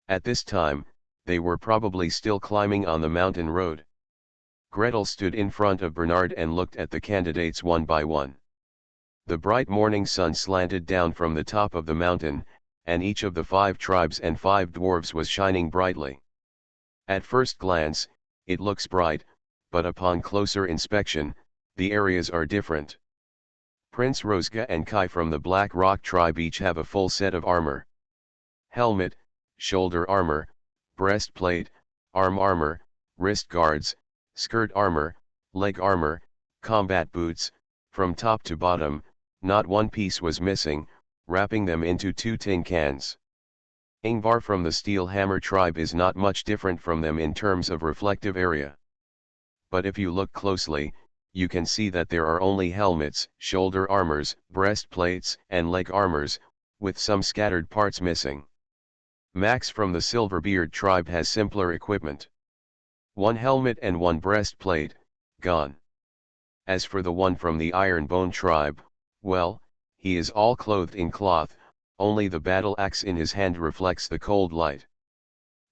At this time, they were probably still climbing on the mountain road. Gretel stood in front of Bernard and looked at the candidates one by one. The bright morning sun slanted down from the top of the mountain, and each of the 5 tribes and 5 dwarves was shining brightly. At first glance, it looks bright, but upon closer inspection, the areas are different. Prince Rosga and Kai from the Black Rock tribe each have a full set of armor. Helmet, shoulder armor, breastplate, arm armor, wrist guards, skirt armor, leg armor, combat boots. From top to bottom, not one piece was missing, wrapping them into 2 tin cans. Ingvar from the Steel Hammer tribe is not much different from them in terms of reflective area. But if you look closely, you can see that there are only helmets, shoulder armors, breastplates, and leg armors, with some scattered parts missing. Max from the Silverbeard tribe has simpler equipment. 1 helmet and 1 breastplate, gone. As for the one from the Ironbone tribe, well, he is all clothed in cloth, only the battle axe in his hand reflects the cold light.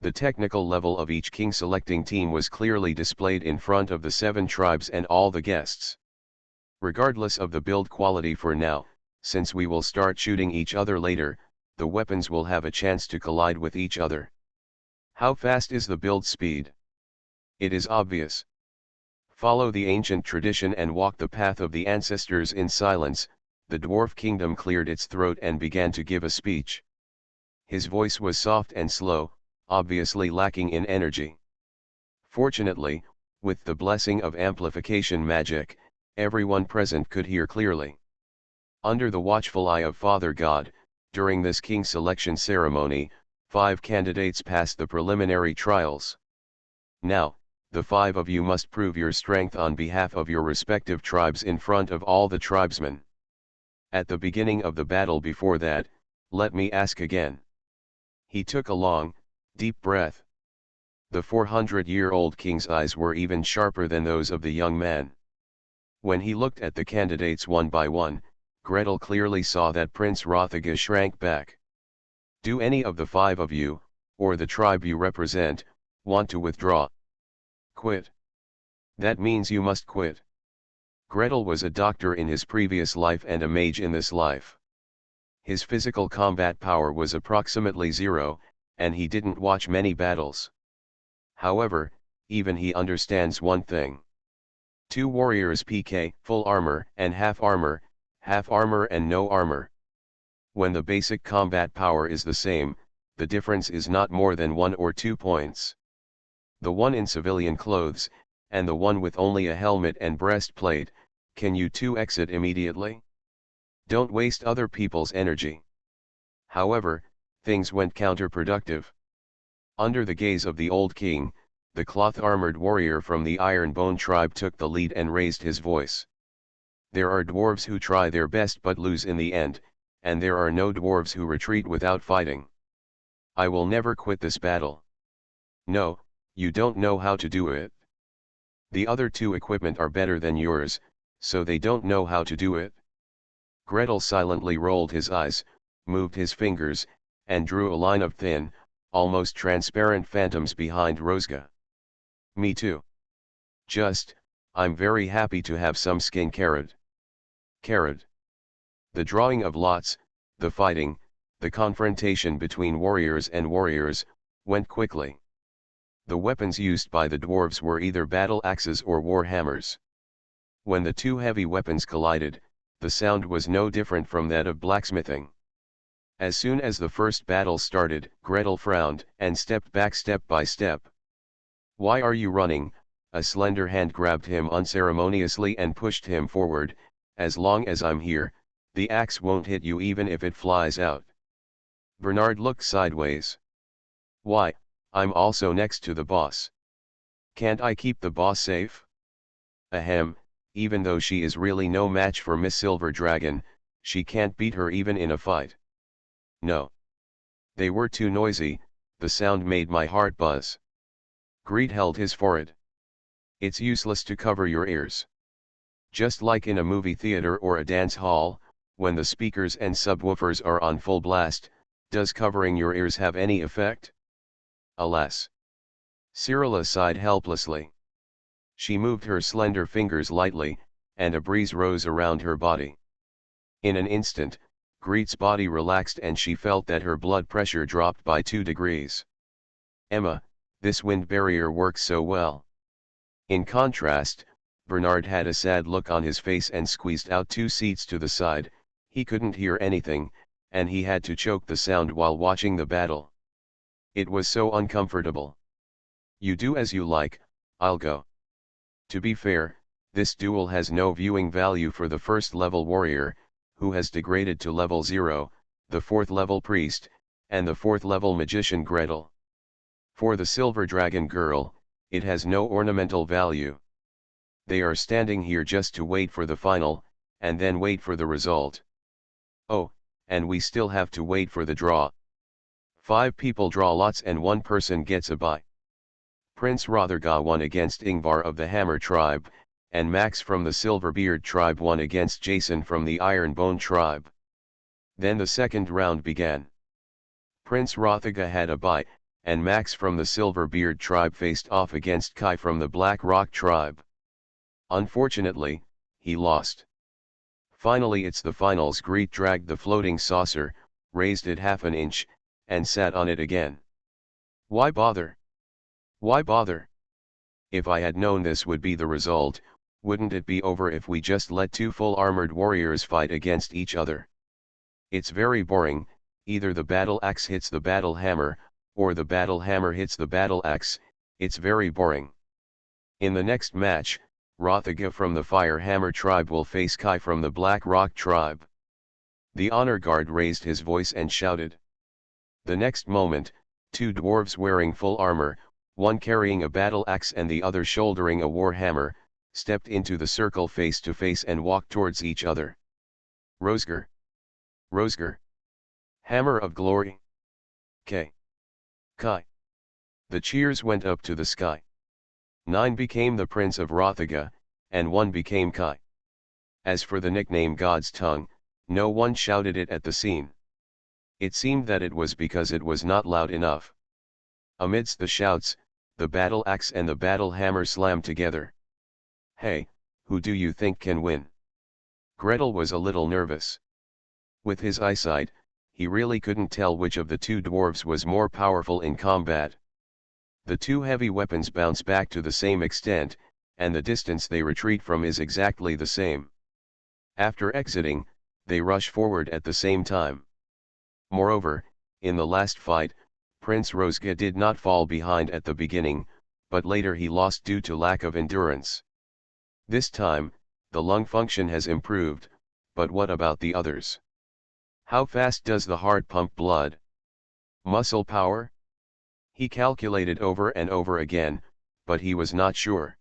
The technical level of each king selecting team was clearly displayed in front of the 7 tribes and all the guests. Regardless of the build quality for now, since we will start shooting each other later, the weapons will have a chance to collide with each other. How fast is the build speed? It is obvious. Follow the ancient tradition and walk the path of the ancestors in silence. The dwarf kingdom cleared its throat and began to give a speech. His voice was soft and slow, obviously lacking in energy. Fortunately, with the blessing of amplification magic, everyone present could hear clearly. Under the watchful eye of Father God, during this king selection ceremony, 5 candidates passed the preliminary trials. Now, the 5 of you must prove your strength on behalf of your respective tribes in front of all the tribesmen. At the beginning of the battle before that, let me ask again. He took a long, deep breath. The 400-year-old king's eyes were even sharper than those of the young man. When he looked at the candidates one by one, Gretel clearly saw that Prince Rothaga shrank back. Do any of the 5 of you, or the tribe you represent, want to withdraw? Quit. That means you must quit. Gretel was a doctor in his previous life and a mage in this life. His physical combat power was approximately 0, and he didn't watch many battles. However, even he understands one thing. Two warriors PK, full armor and half armor and no armor. When the basic combat power is the same, the difference is not more than 1 or 2 points. The one in civilian clothes, and the one with only a helmet and breastplate, can you two exit immediately? Don't waste other people's energy. However, things went counterproductive. Under the gaze of the old king, the cloth-armored warrior from the Ironbone tribe took the lead and raised his voice. There are dwarves who try their best but lose in the end, and there are no dwarves who retreat without fighting. I will never quit this battle. No, you don't know how to do it. The other two equipment are better than yours, so they don't know how to do it. Gretel silently rolled his eyes, moved his fingers, and drew a line of thin, almost transparent phantoms behind Rosga. Me too. I'm very happy to have some skin carrot. Carrot. The drawing of lots, the fighting, the confrontation between warriors and warriors, went quickly. The weapons used by the dwarves were either battle axes or war hammers. When the two heavy weapons collided, the sound was no different from that of blacksmithing. As soon as the first battle started, Gretel frowned and stepped back step by step. "Why are you running?" A slender hand grabbed him unceremoniously and pushed him forward. "As long as I'm here, the axe won't hit you even if it flies out." Bernard looked sideways. "Why, I'm also next to the boss. Can't I keep the boss safe?" "Ahem, even though she is really no match for Miss Silver Dragon, she can't beat her even in a fight." "No. They were too noisy, the sound made my heart buzz." Greed held his forehead. "It's useless to cover your ears. Just like in a movie theater or a dance hall, when the speakers and subwoofers are on full blast, does covering your ears have any effect?" "Alas." Cyrilla sighed helplessly. She moved her slender fingers lightly, and a breeze rose around her body. In an instant, Greet's body relaxed and she felt that her blood pressure dropped by 2 degrees. "Emma, this wind barrier works so well." In contrast, Bernard had a sad look on his face and squeezed out 2 seats to the side. He couldn't hear anything, and he had to choke the sound while watching the battle. It was so uncomfortable. "You do as you like, I'll go." To be fair, this duel has no viewing value for the first level warrior, who has degraded to level 0, the 4th level priest, and the 4th level magician Gretel. For the Silver Dragon girl, it has no ornamental value. They are standing here just to wait for the final, and then wait for the result. Oh, and we still have to wait for the draw. 5 people draw lots and 1 person gets a bye. Prince Rotherga won against Ingvar of the Hammer tribe, and Max from the Silverbeard tribe won against Jason from the Ironbone tribe. Then the second round began. Prince Rotherga had a bye, and Max from the Silverbeard tribe faced off against Kai from the Black Rock tribe. Unfortunately, he lost. Finally it's the finals. Greet dragged the floating saucer, raised it half an inch, and sat on it again. Why bother? Why bother? If I had known this would be the result, wouldn't it be over if we just let 2 full-armored warriors fight against each other? It's very boring, either the battle axe hits the battle hammer, or the battle hammer hits the battle axe. It's very boring. In the next match, Rotherga from the Fire Hammer tribe will face Kai from the Black Rock tribe. The honor guard raised his voice and shouted. The next moment, 2 dwarves wearing full armor, one carrying a battle axe and the other shouldering a war hammer, stepped into the circle face to face and walked towards each other. Rosger. Rosger. Hammer of Glory. Kai. The cheers went up to the sky. 9 became the Prince of Rotherga, and 1 became Kai. As for the nickname God's Tongue, no one shouted it at the scene. It seemed that it was because it was not loud enough. Amidst the shouts, the battle axe and the battle hammer slammed together. "Hey, who do you think can win?" Gretel was a little nervous. With his eyesight, he really couldn't tell which of the two dwarves was more powerful in combat. The two heavy weapons bounce back to the same extent, and the distance they retreat from is exactly the same. After exiting, they rush forward at the same time. Moreover, in the last fight, Prince Rozga did not fall behind at the beginning, but later he lost due to lack of endurance. This time, the lung function has improved, but what about the others? How fast does the heart pump blood? Muscle power? He calculated over and over again, but he was not sure.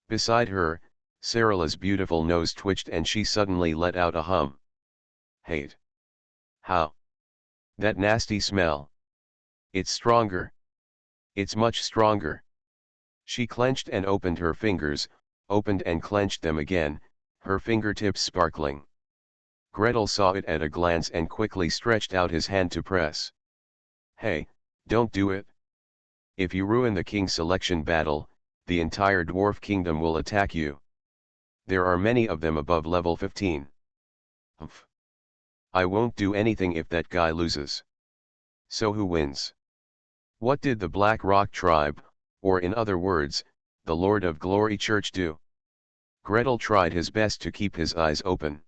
Beside her, Sarala's beautiful nose twitched and she suddenly let out a hum. Hate. How? That nasty smell. It's stronger. It's much stronger. She clenched and opened her fingers, opened and clenched them again, her fingertips sparkling. Gretel saw it at a glance and quickly stretched out his hand to press. Hey, don't do it. If you ruin the king's selection battle, the entire dwarf kingdom will attack you. There are many of them above level 15. Humph. I won't do anything if that guy loses. So who wins? What did the Black Rock tribe, or in other words, the Lord of Glory Church do? Gretel tried his best to keep his eyes open.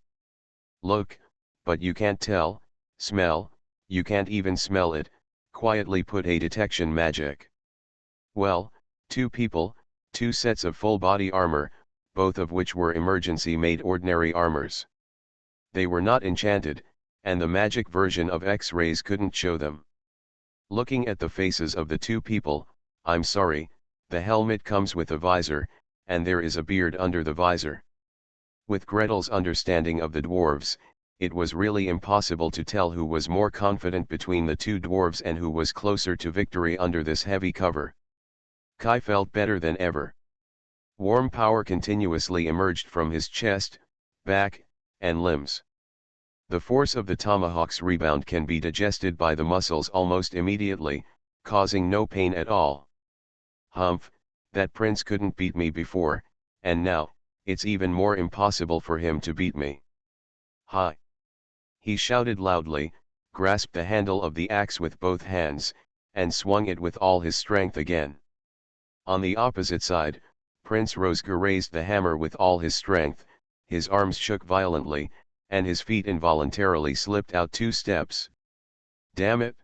Look, but you can't tell, smell, you can't even smell it, quietly put a detection magic. Well, two people, two sets of full body armor, both of which were emergency-made ordinary armors. They were not enchanted, and the magic version of X-rays couldn't show them. Looking at the faces of the two people, I'm sorry, the helmet comes with a visor, and there is a beard under the visor. With Gretel's understanding of the dwarves, it was really impossible to tell who was more confident between the two dwarves and who was closer to victory under this heavy cover. Kai felt better than ever. Warm power continuously emerged from his chest, back, and limbs. The force of the tomahawk's rebound can be digested by the muscles almost immediately, causing no pain at all. Humph, that prince couldn't beat me before, and now, it's even more impossible for him to beat me. Hi! He shouted loudly, grasped the handle of the axe with both hands, and swung it with all his strength again. On the opposite side, Prince Rozga raised the hammer with all his strength, his arms shook violently, and his feet involuntarily slipped out 2 steps. Damn it!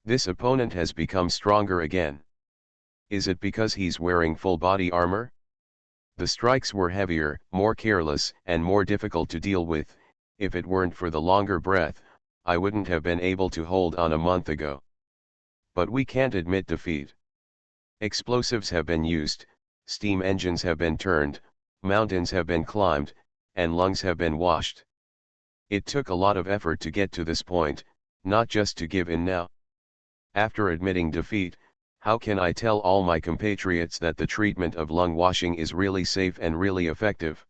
This opponent has become stronger again. Is it because he's wearing full body armor? The strikes were heavier, more careless, and more difficult to deal with. If it weren't for the longer breath, I wouldn't have been able to hold on a month ago. But we can't admit defeat. Explosives have been used, steam engines have been turned, mountains have been climbed, and lungs have been washed. It took a lot of effort to get to this point, not just to give in now. After admitting defeat, how can I tell all my compatriots that the treatment of lung washing is really safe and really effective?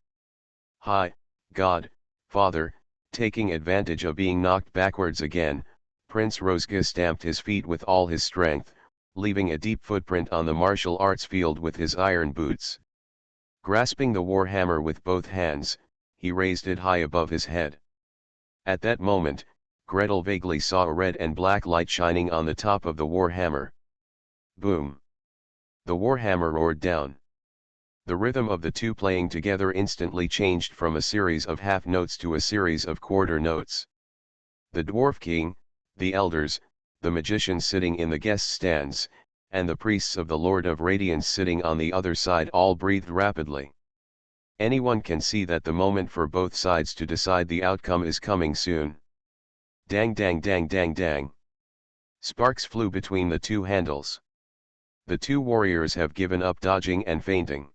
Hi, God, Father, taking advantage of being knocked backwards again, Prince Rozga stamped his feet with all his strength, leaving a deep footprint on the martial arts field with his iron boots. Grasping the warhammer with both hands, he raised it high above his head. At that moment, Gretel vaguely saw a red and black light shining on the top of the warhammer. Boom! The warhammer roared down. The rhythm of the two playing together instantly changed from a series of half notes to a series of quarter notes. The Dwarf King, the elders, the magicians sitting in the guest stands, and the priests of the Lord of Radiance sitting on the other side all breathed rapidly. Anyone can see that the moment for both sides to decide the outcome is coming soon. Dang dang dang dang dang. Sparks flew between the two handles. The two warriors have given up dodging and feinting.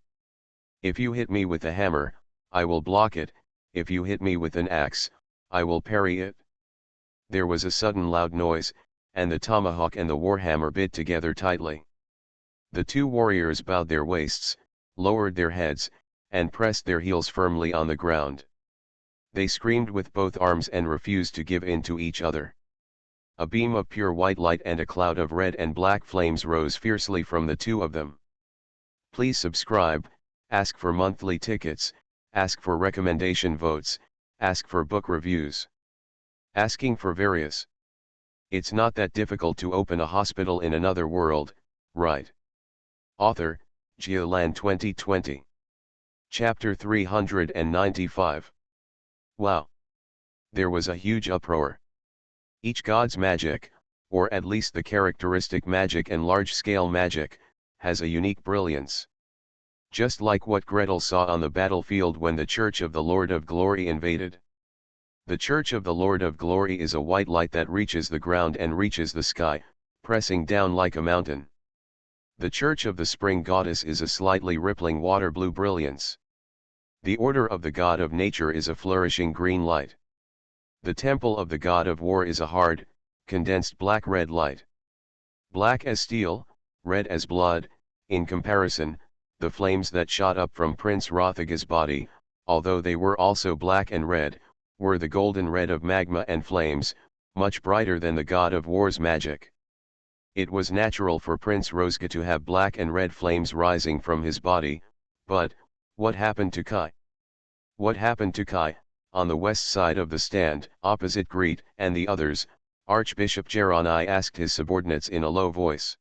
If you hit me with a hammer, I will block it, if you hit me with an axe, I will parry it. There was a sudden loud noise, and the tomahawk and the warhammer bit together tightly. The two warriors bowed their waists, lowered their heads, and pressed their heels firmly on the ground. They screamed with both arms and refused to give in to each other. A beam of pure white light and a cloud of red and black flames rose fiercely from the two of them. Please subscribe, ask for monthly tickets, ask for recommendation votes, ask for book reviews. Asking for various. It's not that difficult to open a hospital in another world, right? Author, Geoland 2020. Chapter 395. Wow! There was a huge uproar. Each god's magic, or at least the characteristic magic and large-scale magic, has a unique brilliance. Just like what Gretel saw on the battlefield when the Church of the Lord of Glory invaded. The Church of the Lord of Glory is a white light that reaches the ground and reaches the sky, pressing down like a mountain. The Church of the Spring Goddess is a slightly rippling water blue brilliance. The Order of the God of Nature is a flourishing green light. The Temple of the God of War is a hard, condensed black-red light. Black as steel, red as blood. In comparison, the flames that shot up from Prince Rothaga's body, although they were also black and red, were the golden red of magma and flames, much brighter than the God of War's magic. It was natural for Prince Rosga to have black and red flames rising from his body, but, what happened to Kai? What happened to Kai? On the west side of the stand, opposite Greet and the others, Archbishop Geronai asked his subordinates in a low voice.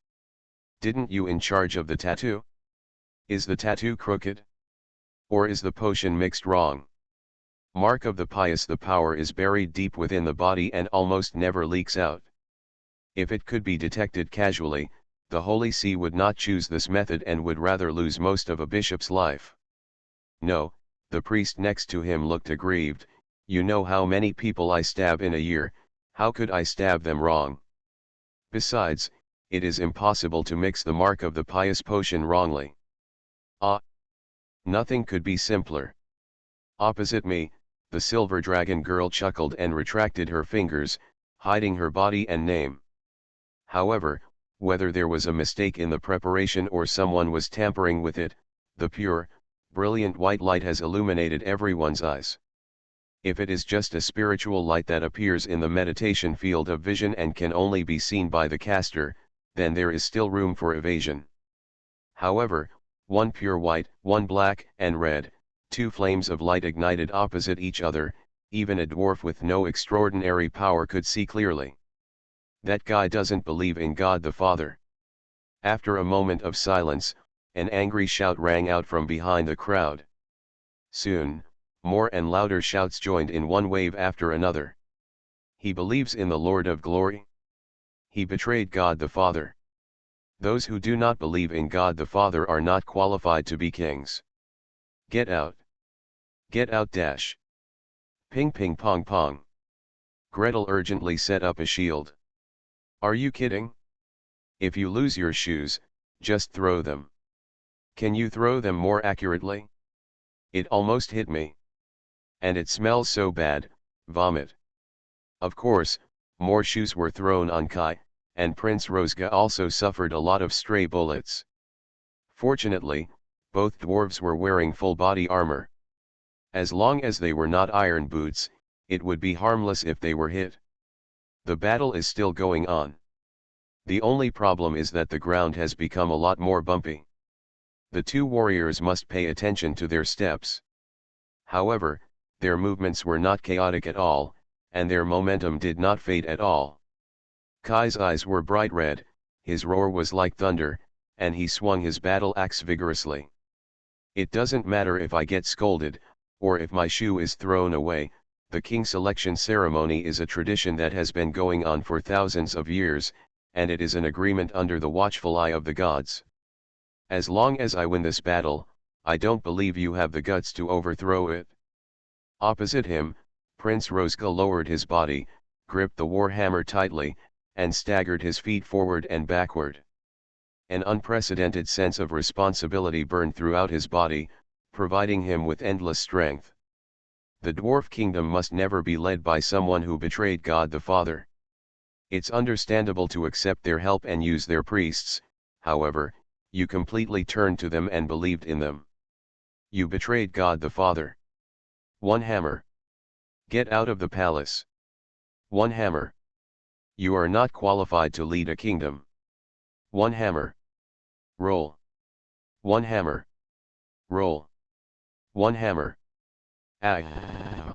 Didn't you in charge of the tattoo? Is the tattoo crooked? Or is the potion mixed wrong? Mark of the pious, the power is buried deep within the body and almost never leaks out. If it could be detected casually, the Holy See would not choose this method and would rather lose most of a bishop's life. No, the priest next to him looked aggrieved. You know how many people I stab in a year, how could I stab them wrong? Besides, it is impossible to mix the mark of the pious potion wrongly. Ah! Nothing could be simpler. Opposite me, the silver dragon girl chuckled and retracted her fingers, hiding her body and name. However, whether there was a mistake in the preparation or someone was tampering with it, the pure, brilliant white light has illuminated everyone's eyes. If it is just a spiritual light that appears in the meditation field of vision and can only be seen by the caster, then there is still room for evasion. However, one pure white, one black and red, two flames of light ignited opposite each other, even a dwarf with no extraordinary power could see clearly. That guy doesn't believe in God the Father. After a moment of silence, an angry shout rang out from behind the crowd. Soon, more and louder shouts joined in one wave after another. He believes in the Lord of Glory. He betrayed God the Father. Those who do not believe in God the Father are not qualified to be kings. Get out. Get out dash. Ping ping pong pong. Gretel urgently set up a shield. Are you kidding? If you lose your shoes, just throw them. Can you throw them more accurately? It almost hit me. And it smells so bad, vomit. Of course, more shoes were thrown on Kai, and Prince Rosga also suffered a lot of stray bullets. Fortunately, both dwarves were wearing full body armor. As long as they were not iron boots, it would be harmless if they were hit. The battle is still going on. The only problem is that the ground has become a lot more bumpy. The two warriors must pay attention to their steps. However, their movements were not chaotic at all, and their momentum did not fade at all. Kai's eyes were bright red, his roar was like thunder, and he swung his battle axe vigorously. It doesn't matter if I get scolded, or if my shoe is thrown away, the king selection ceremony is a tradition that has been going on for thousands of years, and it is an agreement under the watchful eye of the gods. As long as I win this battle, I don't believe you have the guts to overthrow it. Opposite him, Prince Rosga lowered his body, gripped the warhammer tightly, and staggered his feet forward and backward. An unprecedented sense of responsibility burned throughout his body, providing him with endless strength. The dwarf kingdom must never be led by someone who betrayed God the Father. It's understandable to accept their help and use their priests, however, you completely turned to them and believed in them. You betrayed God the Father. One hammer. Get out of the palace. One hammer. You are not qualified to lead a kingdom. One hammer. Roll. One hammer. Roll. One hammer. Ah.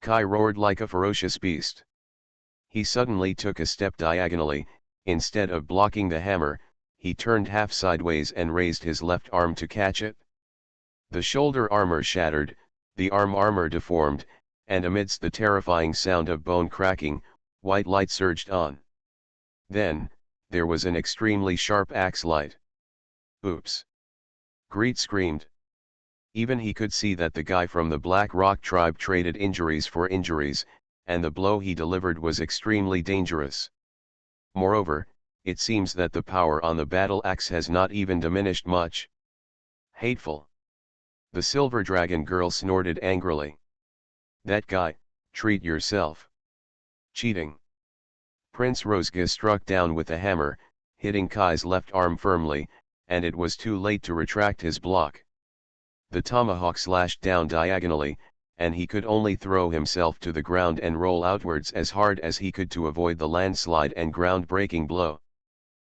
Kai roared like a ferocious beast. He suddenly took a step diagonally. Instead of blocking the hammer, he turned half sideways and raised his left arm to catch it. The shoulder armor shattered, the arm armor deformed, and amidst the terrifying sound of bone cracking, white light surged on. Then, there was an extremely sharp axe light. Oops! Greet screamed. Even he could see that the guy from the Black Rock tribe traded injuries for injuries, and the blow he delivered was extremely dangerous. Moreover, it seems that the power on the battle axe has not even diminished much. Hateful! The Silver Dragon girl snorted angrily. That guy, treat yourself. Cheating. Prince Rosga struck down with the hammer, hitting Kai's left arm firmly, and it was too late to retract his block. The tomahawk slashed down diagonally, and he could only throw himself to the ground and roll outwards as hard as he could to avoid the landslide and ground-breaking blow.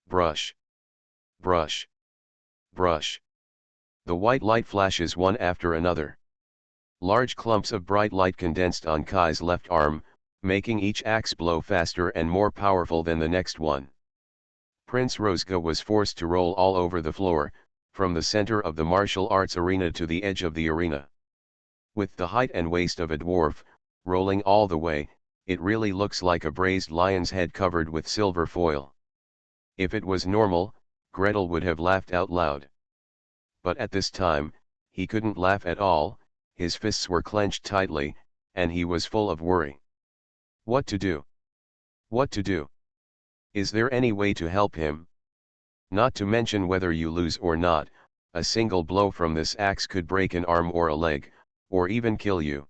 Brush. Brush. Brush. The white light flashes one after another. Large clumps of bright light condensed on Kai's left arm, making each axe blow faster and more powerful than the next one. Prince Rosga was forced to roll all over the floor, from the center of the martial arts arena to the edge of the arena. With the height and waist of a dwarf, rolling all the way, it really looks like a braised lion's head covered with silver foil. If it was normal, Gretel would have laughed out loud. But at this time, he couldn't laugh at all, his fists were clenched tightly, and he was full of worry. What to do? What to do? Is there any way to help him? Not to mention whether you lose or not, a single blow from this axe could break an arm or a leg, or even kill you.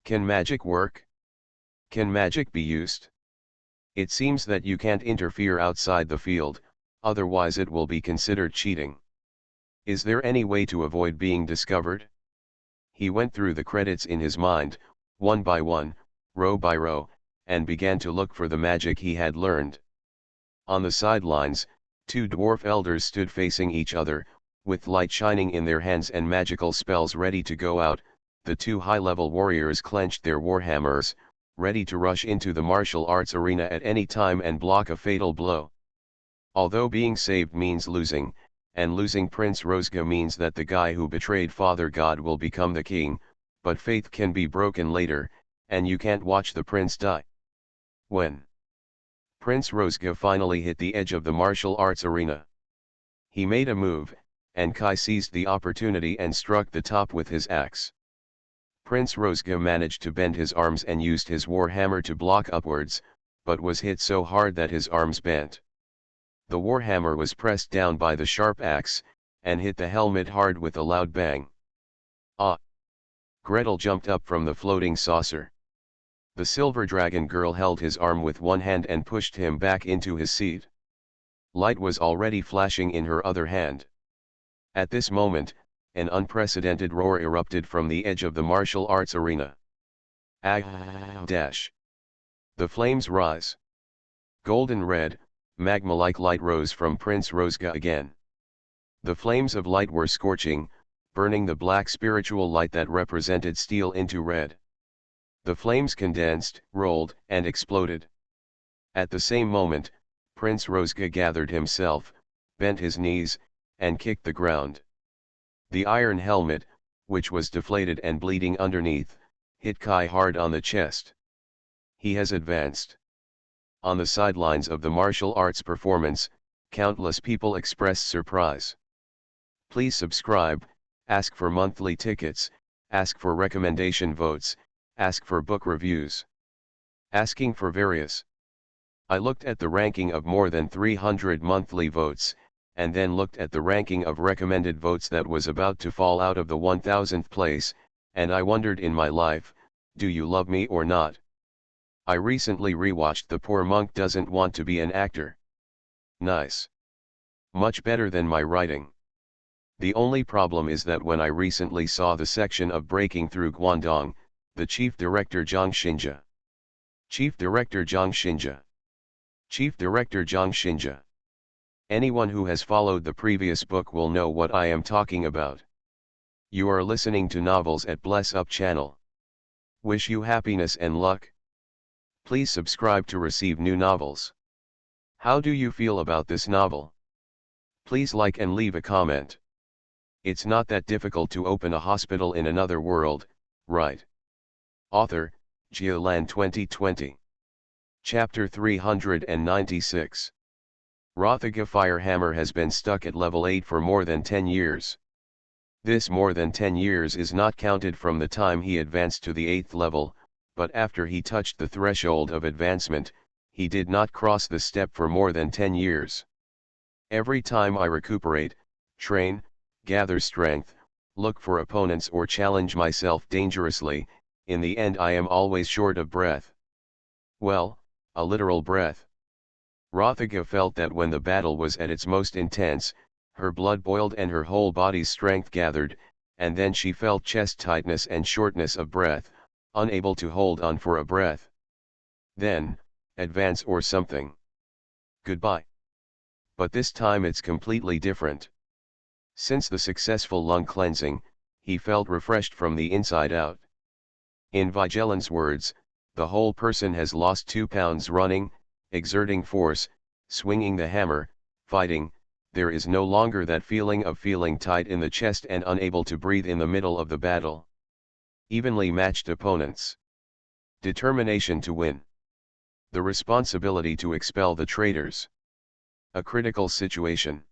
Can magic work? Can magic be used? It seems that you can't interfere outside the field, otherwise it will be considered cheating. Is there any way to avoid being discovered? He went through the credits in his mind, one by one, row by row, and began to look for the magic he had learned. On the sidelines, two dwarf elders stood facing each other, with light shining in their hands and magical spells ready to go out. The two high-level warriors clenched their warhammers, ready to rush into the martial arts arena at any time and block a fatal blow. Although being saved means losing, and losing Prince Rosga means that the guy who betrayed Father God will become the king, but faith can be broken later, and you can't watch the prince die. When Prince Rosga finally hit the edge of the martial arts arena, he made a move, and Kai seized the opportunity and struck the top with his axe. Prince Rosga managed to bend his arms and used his warhammer to block upwards, but was hit so hard that his arms bent. The warhammer was pressed down by the sharp axe, and hit the helmet hard with a loud bang. Ah! Gretel jumped up from the floating saucer. The silver dragon girl held his arm with one hand and pushed him back into his seat. Light was already flashing in her other hand. At this moment, an unprecedented roar erupted from the edge of the martial arts arena. Dash! The flames rise. Golden red, magma-like light rose from Prince Rosga again. The flames of light were scorching, burning the black spiritual light that represented steel into red. The flames condensed, rolled, and exploded. At the same moment, Prince Rosga gathered himself, bent his knees, and kicked the ground. The iron helmet, which was deflated and bleeding underneath, hit Kai hard on the chest. He has advanced. On the sidelines of the martial arts performance, countless people expressed surprise. Please subscribe, ask for monthly tickets, ask for recommendation votes, ask for book reviews. Asking for various. I looked at the ranking of more than 300 monthly votes, and then looked at the ranking of recommended votes that was about to fall out of the 1000th place, and I wondered in my life, do you love me or not? I recently rewatched The Poor Monk Doesn't Want to Be an Actor. Nice. Much better than my writing. The only problem is that when I recently saw the section of Breaking Through Guangdong, the chief director Zhang Xinjia. Chief director Zhang Xinjia. Chief director Zhang Xinjia. Anyone who has followed the previous book will know what I am talking about. You are listening to Novels at Bless Up channel. Wish you happiness and luck. Please subscribe to receive new novels. How do you feel about this novel? Please like and leave a comment. It's not that difficult to open a hospital in another world, right? Author, Geolan 2020. Chapter 396. Rothaga Firehammer has been stuck at level 8 for more than 10 years. This more than 10 years is not counted from the time he advanced to the 8th level, but after he touched the threshold of advancement, he did not cross the step for more than 10 years. Every time I recuperate, train, gather strength, look for opponents or challenge myself dangerously, in the end I am always short of breath. Well, a literal breath. Rothaga felt that when the battle was at its most intense, her blood boiled and her whole body's strength gathered, and then she felt chest tightness and shortness of breath, unable to hold on for a breath. Then, advance or something. Goodbye. But this time it's completely different. Since the successful lung cleansing, he felt refreshed from the inside out. In Vigeland's words, the whole person has lost 2 pounds running, exerting force, swinging the hammer, fighting. There is no longer that feeling of feeling tight in the chest and unable to breathe in the middle of the battle. Evenly matched opponents. Determination to win. The responsibility to expel the traitors. A critical situation.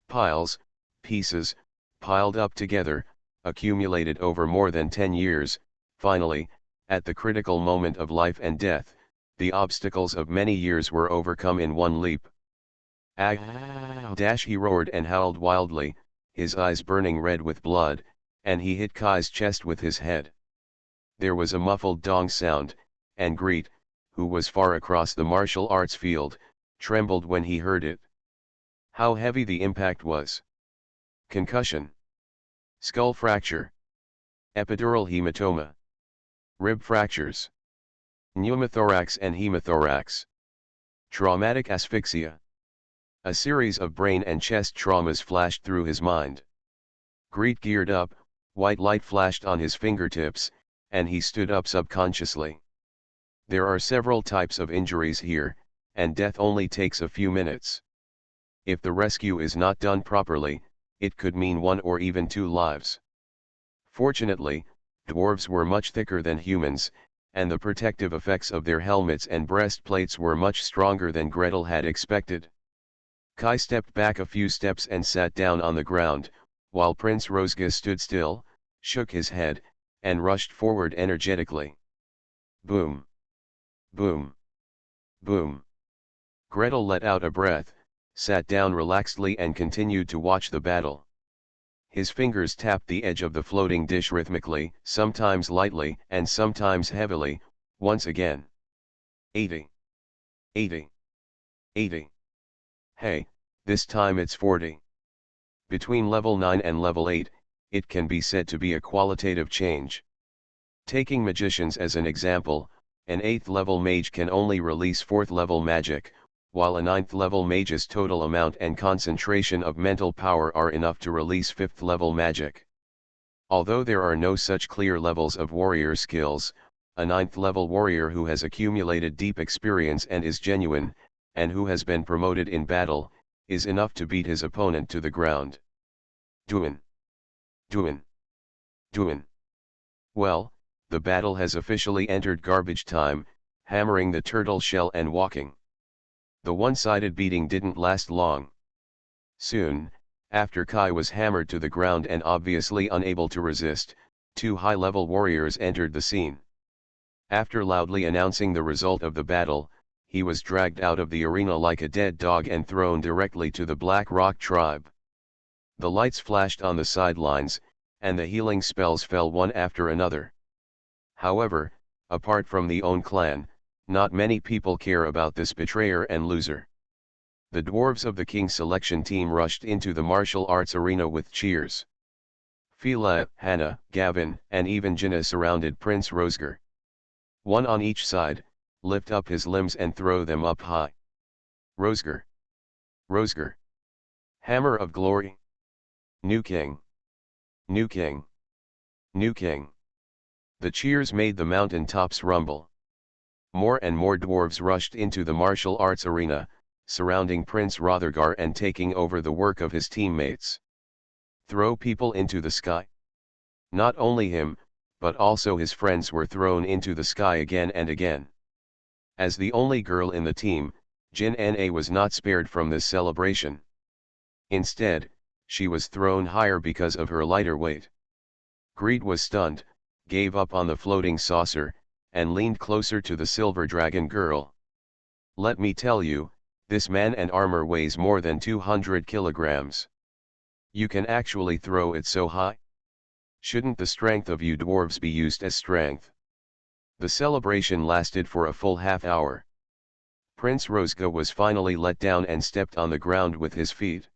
Piles, pieces, piled up together, accumulated over more than 10 years, finally, at the critical moment of life and death, the obstacles of many years were overcome in one leap. He roared and howled wildly, his eyes burning red with blood, and he hit Kai's chest with his head. There was a muffled dong sound, and Greet, who was far across the martial arts field, trembled when he heard it. How heavy the impact was. Concussion. Skull fracture. Epidural hematoma. Rib fractures. Pneumothorax and hemothorax. Traumatic asphyxia. A series of brain and chest traumas flashed through his mind. Greet geared up, white light flashed on his fingertips, and he stood up subconsciously. There are several types of injuries here, and death only takes a few minutes. If the rescue is not done properly, it could mean 1 or even 2 lives. Fortunately, dwarves were much thicker than humans, and the protective effects of their helmets and breastplates were much stronger than Gretel had expected. Kai stepped back a few steps and sat down on the ground, while Prince Rosga stood still, shook his head, and rushed forward energetically. Boom! Boom! Boom! Gretel let out a breath, sat down relaxedly and continued to watch the battle. His fingers tapped the edge of the floating dish rhythmically, sometimes lightly and sometimes heavily, once again. 80. 80. 80. Hey, this time it's 40. Between level 9 and level 8, it can be said to be a qualitative change. Taking magicians as an example, an 8th level mage can only release 4th level magic, while a 9th level mage's total amount and concentration of mental power are enough to release 5th level magic. Although there are no such clear levels of warrior skills, a 9th level warrior who has accumulated deep experience and is genuine, and who has been promoted in battle, is enough to beat his opponent to the ground. Duin. Duin. Duin. Well, the battle has officially entered garbage time, hammering the turtle shell and walking. The one-sided beating didn't last long. Soon, after Kai was hammered to the ground and obviously unable to resist, 2 high-level warriors entered the scene. After loudly announcing the result of the battle, he was dragged out of the arena like a dead dog and thrown directly to the Black Rock tribe. The lights flashed on the sidelines, and the healing spells fell one after another. However, apart from the own clan, not many people care about this betrayer and loser. The dwarves of the King's selection team rushed into the martial arts arena with cheers. Fila, Hannah, Gavin, and even Jinna surrounded Prince Rosger. One on each side, lift up his limbs and throw them up high. Rosger. Rosger. Hammer of glory. New king. New king. New king. The cheers made the mountain tops rumble. More and more dwarves rushed into the martial arts arena, surrounding Prince Rothergar and taking over the work of his teammates. Throw people into the sky. Not only him, but also his friends were thrown into the sky again and again. As the only girl in the team, Jin Na was not spared from this celebration. Instead, she was thrown higher because of her lighter weight. Greed was stunned, gave up on the floating saucer, and leaned closer to the silver dragon girl. Let me tell you, this man and armor weighs more than 200 kilograms. You can actually throw it so high? Shouldn't the strength of you dwarves be used as strength? The celebration lasted for a full half hour. Prince Rosga was finally let down and stepped on the ground with his feet.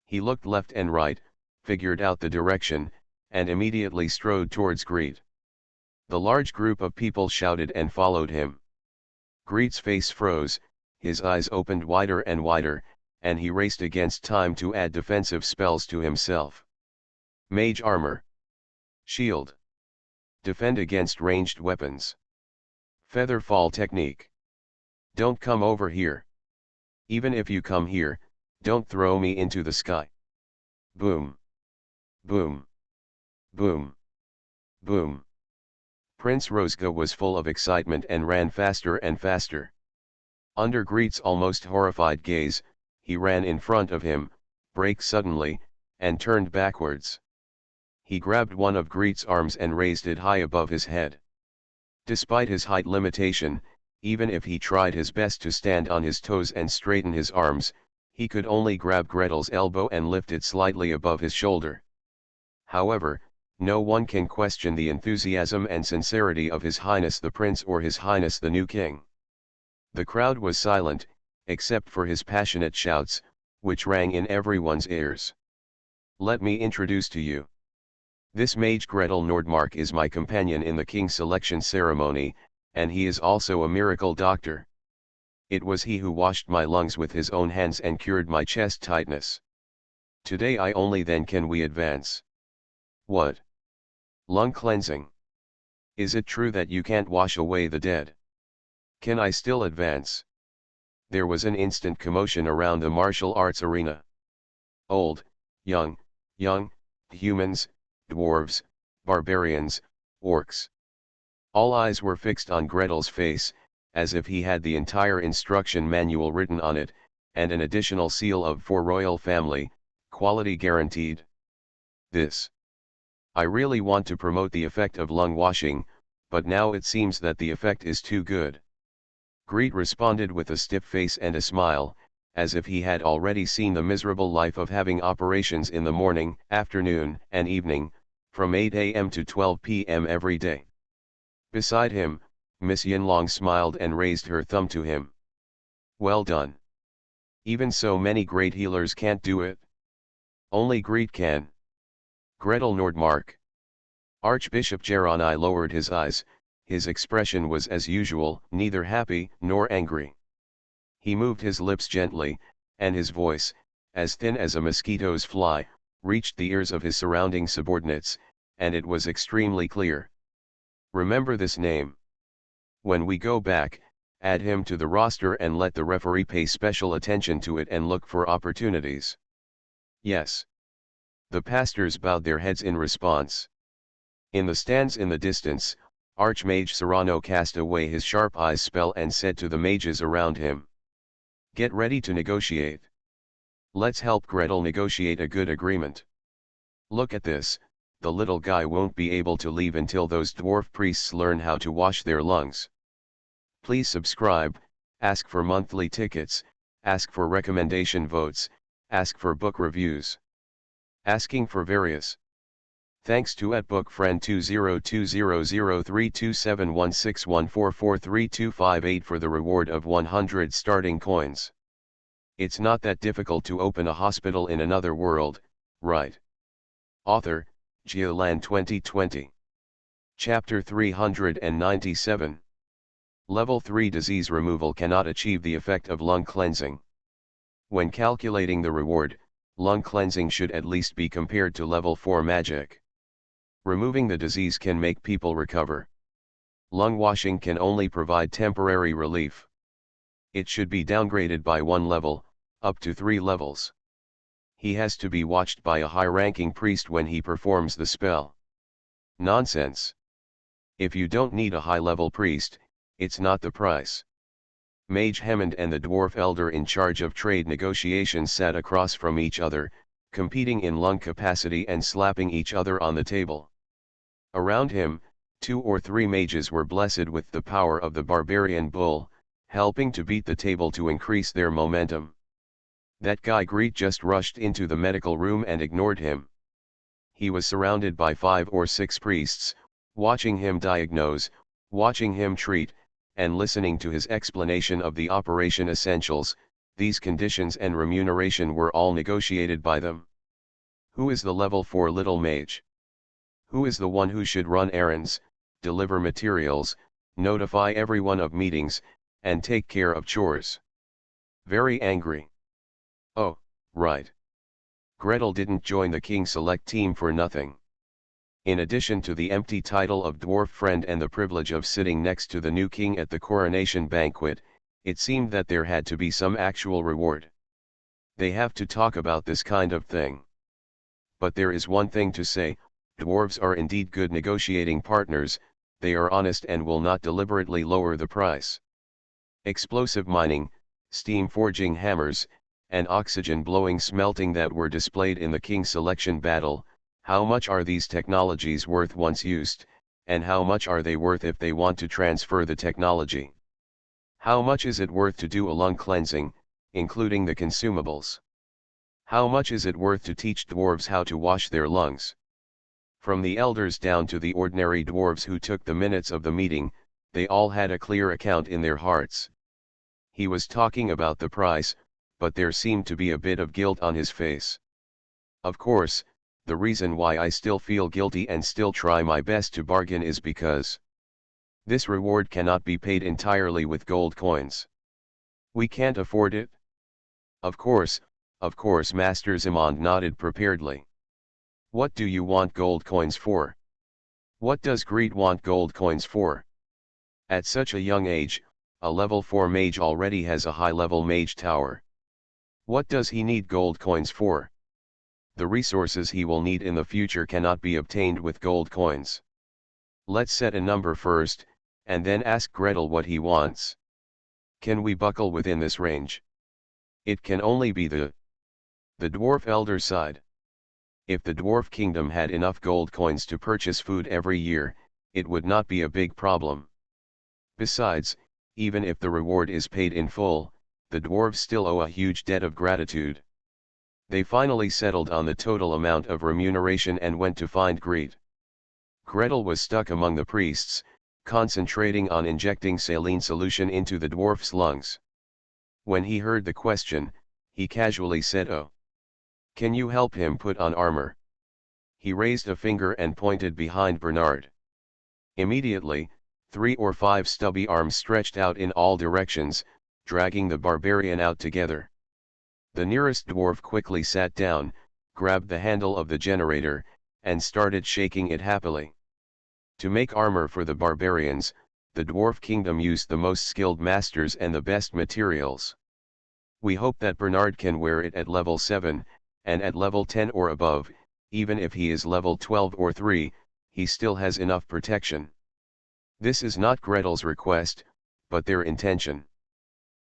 He looked left and right, figured out the direction, and immediately strode towards Greed. The large group of people shouted and followed him. Greed's face froze, his eyes opened wider and wider, and he raced against time to add defensive spells to himself. Mage armor. Shield. Defend against ranged weapons. Feather fall technique. Don't come over here. Even if you come here, don't throw me into the sky. Boom. Boom. Boom. Boom. Prince Rosga was full of excitement and ran faster and faster. Under Greet's almost horrified gaze, he ran in front of him, braked suddenly, and turned backwards. He grabbed one of Greet's arms and raised it high above his head. Despite his height limitation, even if he tried his best to stand on his toes and straighten his arms, he could only grab Gretel's elbow and lift it slightly above his shoulder. However, no one can question the enthusiasm and sincerity of His Highness the Prince or His Highness the new King. The crowd was silent, except for his passionate shouts, which rang in everyone's ears. Let me introduce to you. This mage Gretel Nordmark is my companion in the King's selection ceremony, and he is also a miracle doctor. It was he who washed my lungs with his own hands and cured my chest tightness. Today only then can we advance. What? Lung cleansing. Is it true that you can't wash away the dead? Can I still advance? There was an instant commotion around the martial arts arena. Old, young, humans, dwarves, barbarians, orcs. All eyes were fixed on Gretel's face, as if he had the entire instruction manual written on it, and an additional seal of for royal family, quality guaranteed. I really want to promote the effect of lung washing, but now it seems that the effect is too good. Greet responded with a stiff face and a smile, as if he had already seen the miserable life of having operations in the morning, afternoon, and evening, from 8 a.m. to 12 p.m. every day. Beside him, Miss Yinlong smiled and raised her thumb to him. Well done. Even so many great healers can't do it. Only Greet can. Gretel Nordmark. Archbishop Geronai lowered his eyes, his expression was as usual, neither happy nor angry. He moved his lips gently, and his voice, as thin as a mosquito's fly, reached the ears of his surrounding subordinates, and it was extremely clear. Remember this name. When we go back, add him to the roster and let the referee pay special attention to it and look for opportunities. Yes. The pastors bowed their heads in response. In the stands in the distance, Archmage Serrano cast away his sharp eyes spell and said to the mages around him. Get ready to negotiate. Let's help Gretel negotiate a good agreement. Look at this, the little guy won't be able to leave until those dwarf priests learn how to wash their lungs. Please subscribe, ask for monthly tickets, ask for recommendation votes, ask for book reviews. Asking for various. Thanks to @book friend 2020032716144325 for the reward of 100 starting coins. It's not that difficult to open a hospital in another world, right? Author, Geolan 2020. Chapter 397. Level 3 disease removal cannot achieve the effect of lung cleansing. When calculating the reward, lung cleansing should at least be compared to level 4 magic. Removing the disease can make people recover. Lung washing can only provide temporary relief. It should be downgraded by 1 level, up to 3 levels. He has to be watched by a high-ranking priest when he performs the spell. Nonsense. If you don't need a high-level priest, it's not the price. Mage Hammond and the dwarf elder in charge of trade negotiations sat across from each other, competing in lung capacity and slapping each other on the table. Around him, 2 or 3 mages were blessed with the power of the barbarian bull, helping to beat the table to increase their momentum. That guy Greet just rushed into the medical room and ignored him. He was surrounded by 5 or 6 priests, watching him diagnose, watching him treat, and listening to his explanation of the operation essentials. These conditions and remuneration were all negotiated by them. Who is the level 4 little mage? Who is the one who should run errands, deliver materials, notify everyone of meetings, and take care of chores? Very angry. Oh, right. Gretel didn't join the King Select team for nothing. In addition to the empty title of dwarf friend and the privilege of sitting next to the new king at the coronation banquet, it seemed that there had to be some actual reward. They have to talk about this kind of thing. But there is one thing to say, dwarves are indeed good negotiating partners, they are honest and will not deliberately lower the price. Explosive mining, steam forging hammers, and oxygen blowing smelting that were displayed in the King Selection battle, how much are these technologies worth once used, and how much are they worth if they want to transfer the technology? How much is it worth to do a lung cleansing, including the consumables? How much is it worth to teach dwarves how to wash their lungs? From the elders down to the ordinary dwarves who took the minutes of the meeting, they all had a clear account in their hearts. He was talking about the price, but there seemed to be a bit of guilt on his face. Of course, the reason why I still feel guilty and still try my best to bargain is because this reward cannot be paid entirely with gold coins. We can't afford it. Of course, Master Zimond nodded preparedly. What do you want gold coins for? What does Greed want gold coins for? At such a young age, a level 4 mage already has a high-level mage tower. What does he need gold coins for? The resources he will need in the future cannot be obtained with gold coins. Let's set a number first, and then ask Gretel what he wants. Can we buckle within this range? It can only be the dwarf elder side. If the dwarf kingdom had enough gold coins to purchase food every year, it would not be a big problem. Besides, even if the reward is paid in full, the dwarves still owe a huge debt of gratitude. They finally settled on the total amount of remuneration and went to find Greet. Gretel was stuck among the priests, concentrating on injecting saline solution into the dwarf's lungs. When he heard the question, he casually said, "Oh. Can you help him put on armor?" He raised a finger and pointed behind Bernard. Immediately, 3 or 5 stubby arms stretched out in all directions, dragging the barbarian out together. The nearest dwarf quickly sat down, grabbed the handle of the generator, and started shaking it happily. To make armor for the barbarians, the dwarf kingdom used the most skilled masters and the best materials. We hope that Bernard can wear it at level 7, and at level 10 or above, even if he is level 12 or 3, he still has enough protection. This is not Gretel's request, but their intention.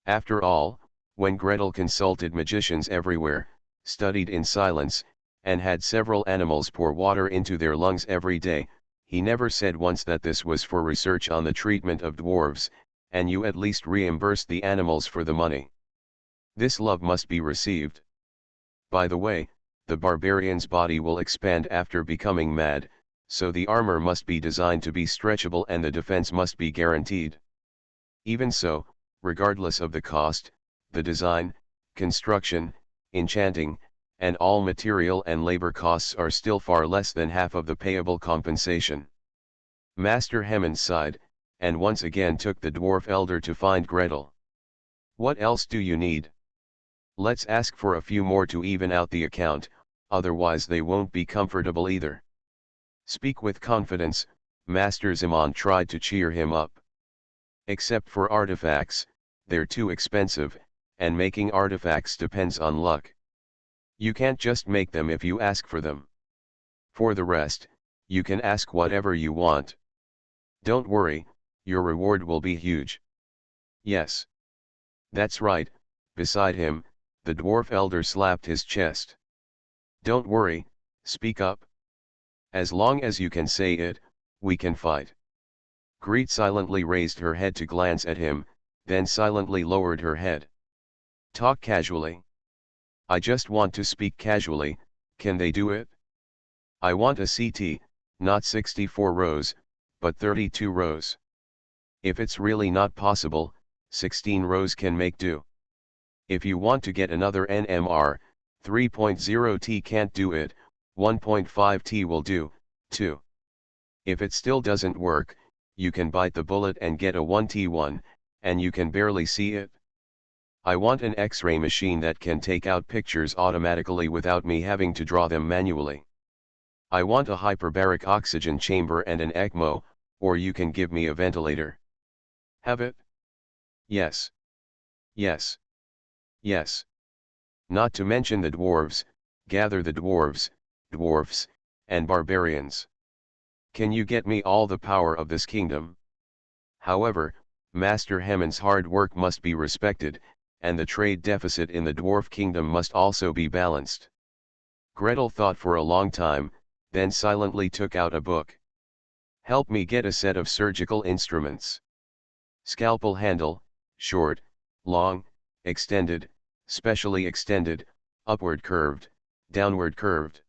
After all, when Gretel consulted magicians everywhere, studied in silence, and had several animals pour water into their lungs every day, he never said once that this was for research on the treatment of dwarves, and you at least reimbursed the animals for the money. This love must be received. By the way, the barbarian's body will expand after becoming mad, so the armor must be designed to be stretchable and the defense must be guaranteed. Even so, regardless of the cost, the design, construction, enchanting, and all material and labor costs are still far less than half of the payable compensation. Master Hammond sighed, and once again took the dwarf elder to find Gretel. What else do you need? Let's ask for a few more to even out the account, otherwise they won't be comfortable either. Speak with confidence, Master Zaman tried to cheer him up. Except for artifacts, they're too expensive, and making artifacts depends on luck. You can't just make them if you ask for them. For the rest, you can ask whatever you want. Don't worry, your reward will be huge. Yes. That's right. Beside him, the dwarf elder slapped his chest. Don't worry, speak up. As long as you can say it, we can fight. Greet silently raised her head to glance at him, then silently lowered her head. Talk casually. I just want to speak casually, can they do it? I want a CT, not 64 rows, but 32 rows. If it's really not possible, 16 rows can make do. If you want to get another NMR, 3.0T can't do it, 1.5T will do, too. If it still doesn't work, you can bite the bullet and get a 1T1, and you can barely see it. I want an X-ray machine that can take out pictures automatically without me having to draw them manually. I want a hyperbaric oxygen chamber and an ECMO, or you can give me a ventilator. Have it? Yes. Yes. Yes. Not to mention the dwarves, gather the dwarves, dwarfs, and barbarians. Can you get me all the power of this kingdom? However, Master Hemon's hard work must be respected, and the trade deficit in the dwarf kingdom must also be balanced. Gretel thought for a long time, then silently took out a book. Help me get a set of surgical instruments. Scalpel handle, short, long, extended, specially extended, upward curved, downward curved.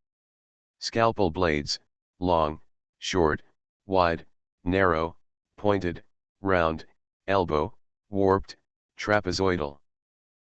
Scalpel blades, long, short, wide, narrow, pointed, round, elbow, warped, trapezoidal.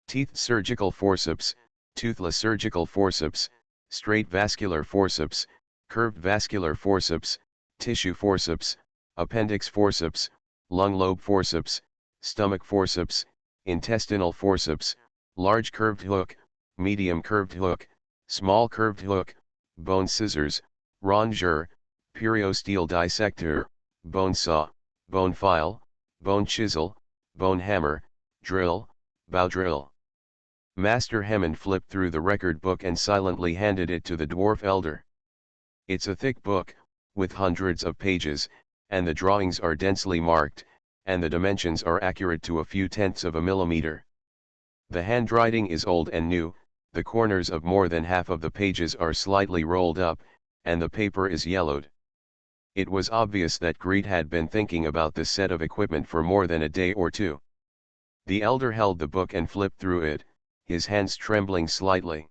Teeth surgical forceps, toothless surgical forceps, straight vascular forceps, curved vascular forceps, tissue forceps, appendix forceps, lung lobe forceps, stomach forceps, intestinal forceps, large curved hook, medium curved hook, small curved hook, bone scissors, rongeur, periosteel dissector, bone saw, bone file, bone chisel, bone hammer, drill, bow drill. Master Hemon flipped through the record book and silently handed it to the dwarf elder. It's a thick book, with hundreds of pages, and the drawings are densely marked, and the dimensions are accurate to a few tenths of a millimeter. The handwriting is old and new, the corners of more than half of the pages are slightly rolled up, and the paper is yellowed. It was obvious that Greet had been thinking about this set of equipment for more than a day or two. The elder held the book and flipped through it, his hands trembling slightly.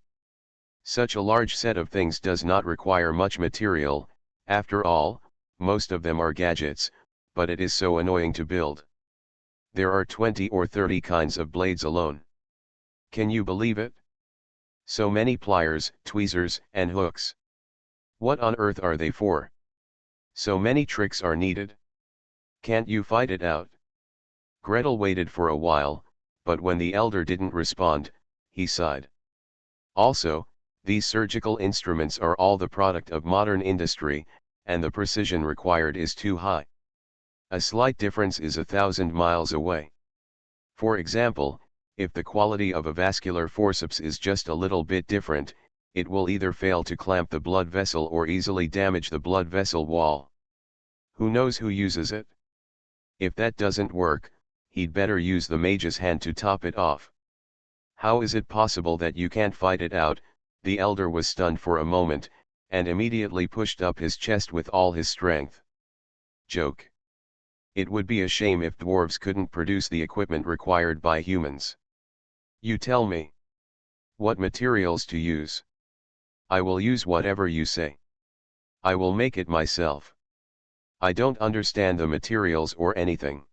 Such a large set of things does not require much material, after all, most of them are gadgets, but it is so annoying to build. There are 20 or 30 kinds of blades alone. Can you believe it? So many pliers, tweezers, and hooks. What on earth are they for? So many tricks are needed. Can't you fight it out? Gretel waited for a while, but when the elder didn't respond, he sighed. Also, these surgical instruments are all the product of modern industry, and the precision required is too high. A slight difference is 1,000 miles away. For example, if the quality of a vascular forceps is just a little bit different, it will either fail to clamp the blood vessel or easily damage the blood vessel wall. Who knows who uses it? If that doesn't work, he'd better use the mage's hand to top it off. How is it possible that you can't fight it out? The elder was stunned for a moment, and immediately pushed up his chest with all his strength. Joke. It would be a shame if dwarves couldn't produce the equipment required by humans. You tell me. What materials to use? I will use whatever you say. I will make it myself. I don't understand the materials or anything.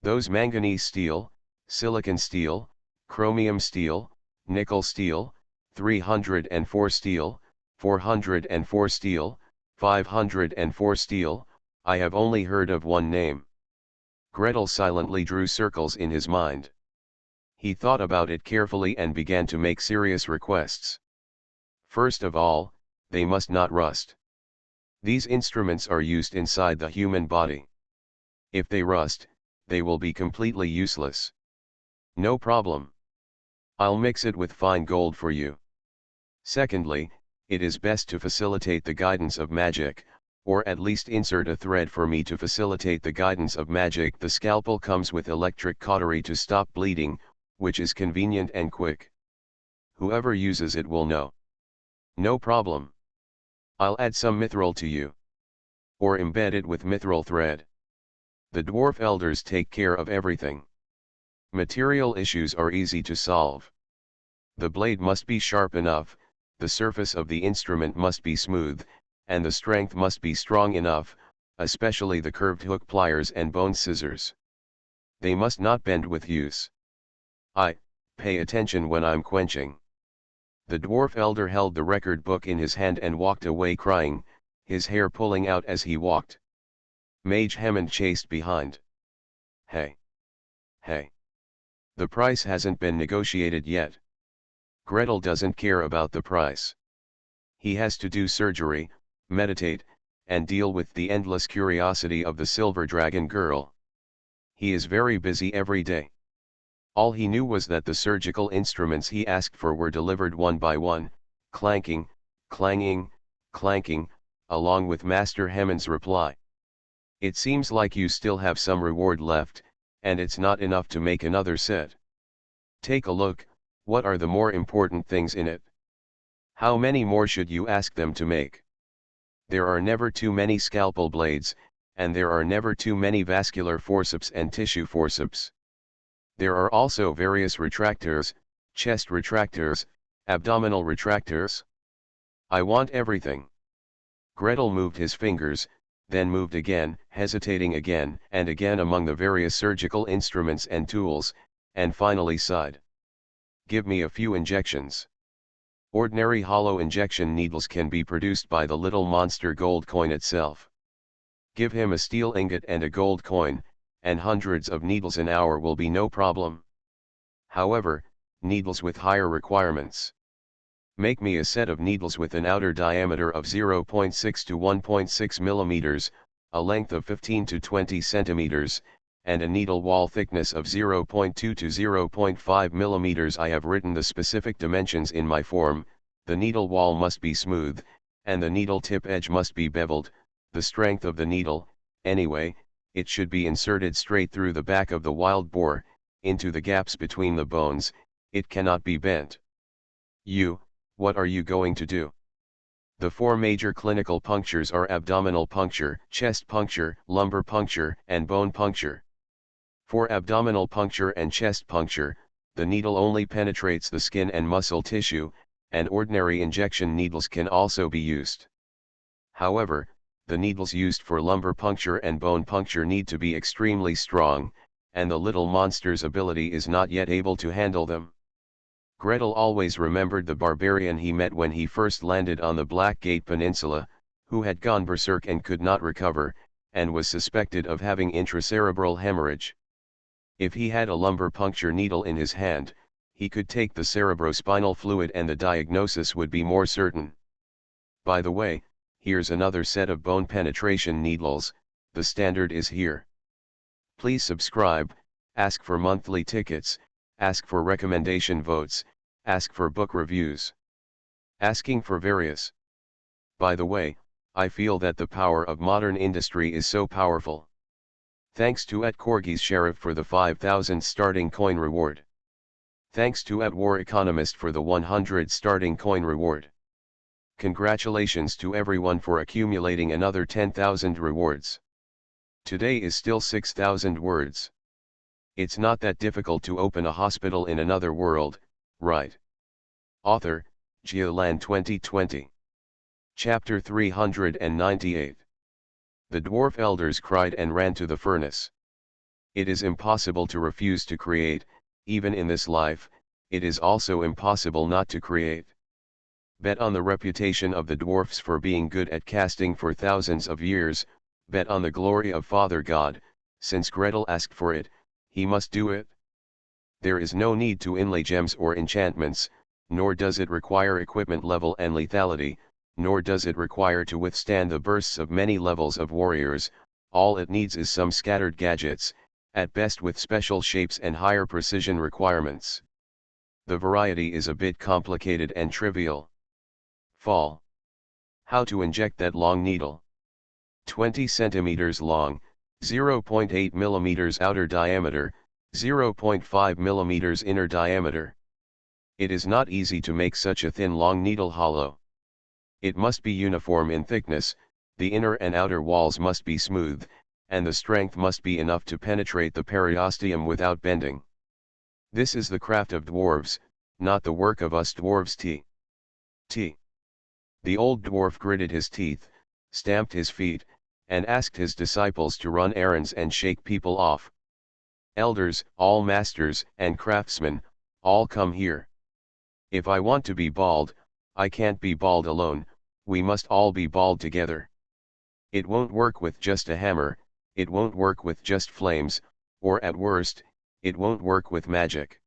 Those manganese steel, silicon steel, chromium steel, nickel steel, 304 steel, 404 steel, 504 steel, I have only heard of one name. Gretel silently drew circles in his mind. He thought about it carefully and began to make serious requests. First of all, they must not rust. These instruments are used inside the human body. If they rust, they will be completely useless. No problem. I'll mix it with fine gold for you. Secondly, it is best to facilitate the guidance of magic, or at least insert a thread for me to facilitate the guidance of magic. The scalpel comes with electric cautery to stop bleeding, which is convenient and quick. Whoever uses it will know. No problem. I'll add some mithril to you. Or embed it with mithril thread. The dwarf elders take care of everything. Material issues are easy to solve. The blade must be sharp enough, the surface of the instrument must be smooth, and the strength must be strong enough, especially the curved hook pliers and bone scissors. They must not bend with use. Pay attention when I'm quenching. The dwarf elder held the record book in his hand and walked away crying, his hair pulling out as he walked. Mage Hammond chased behind. Hey! Hey! The price hasn't been negotiated yet. Gretel doesn't care about the price. He has to do surgery, meditate, and deal with the endless curiosity of the silver dragon girl. He is very busy every day. All he knew was that the surgical instruments he asked for were delivered one by one, clanking, clanging, clanking, along with Master Hammond's reply. It seems like you still have some reward left, and it's not enough to make another set. Take a look, what are the more important things in it? How many more should you ask them to make? There are never too many scalpel blades, and there are never too many vascular forceps and tissue forceps. There are also various retractors, chest retractors, abdominal retractors. I want everything. Gretel moved his fingers, then moved again, hesitating again and again among the various surgical instruments and tools, and finally sighed. Give me a few injections. Ordinary hollow injection needles can be produced by the little monster gold coin itself. Give him a steel ingot and a gold coin, and hundreds of needles an hour will be no problem. However, needles with higher requirements. Make me a set of needles with an outer diameter of 0.6 to 1.6 millimeters, a length of 15 to 20 centimeters, and a needle wall thickness of 0.2 to 0.5 millimeters. I have written the specific dimensions in my form. The needle wall must be smooth, and the needle tip edge must be beveled. The strength of the needle, anyway, it should be inserted straight through the back of the wild boar, into the gaps between the bones. It cannot be bent. What are you going to do? The four major clinical punctures are abdominal puncture, chest puncture, lumbar puncture, and bone puncture. For abdominal puncture and chest puncture, the needle only penetrates the skin and muscle tissue, and ordinary injection needles can also be used. However, the needles used for lumbar puncture and bone puncture need to be extremely strong, and the little monster's ability is not yet able to handle them. Gretel always remembered the barbarian he met when he first landed on the Blackgate Peninsula, who had gone berserk and could not recover, and was suspected of having intracerebral hemorrhage. If he had a lumbar puncture needle in his hand, he could take the cerebrospinal fluid and the diagnosis would be more certain. By the way, here's another set of bone penetration needles. The standard is here. Please subscribe, ask for monthly tickets, ask for recommendation votes, ask for book reviews. Asking for various. By the way, I feel that the power of modern industry is so powerful. Thanks to @Corgis Sheriff for the 5,000 starting coin reward. Thanks to @War-Economist for the 100 starting coin reward. Congratulations to everyone for accumulating another 10,000 rewards. Today is still 6,000 words. It's not that difficult to open a hospital in another world, right? Author, Geoland 2020. Chapter 398. The dwarf elders cried and ran to the furnace. It is impossible to refuse to create, even in this life. It is also impossible not to create. Bet on the reputation of the dwarfs for being good at casting for thousands of years. Bet on the glory of Father God. Since Gretel asked for it, he must do it. There is no need to inlay gems or enchantments, nor does it require equipment level and lethality. nor does it require to withstand the bursts of many levels of warriors. All it needs is some scattered gadgets, at best with special shapes and higher precision requirements. The variety is a bit complicated and trivial. Fall. How to inject that long needle. 20 centimeters long, 0.8 millimeters outer diameter, 0.5 millimeters inner diameter. It is not easy to make such a thin long needle hollow. It must be uniform in thickness, the inner and outer walls must be smooth, and the strength must be enough to penetrate the periosteum without bending. This is the craft of dwarves, not the work of us dwarves. The old dwarf gritted his teeth, stamped his feet, and asked his disciples to run errands and shake people off. Elders, all masters and craftsmen, all come here. If I want to be bald, I can't be bald alone, we must all be bald together. It won't work with just a hammer, it won't work with just flames, or at worst, it won't work with magic.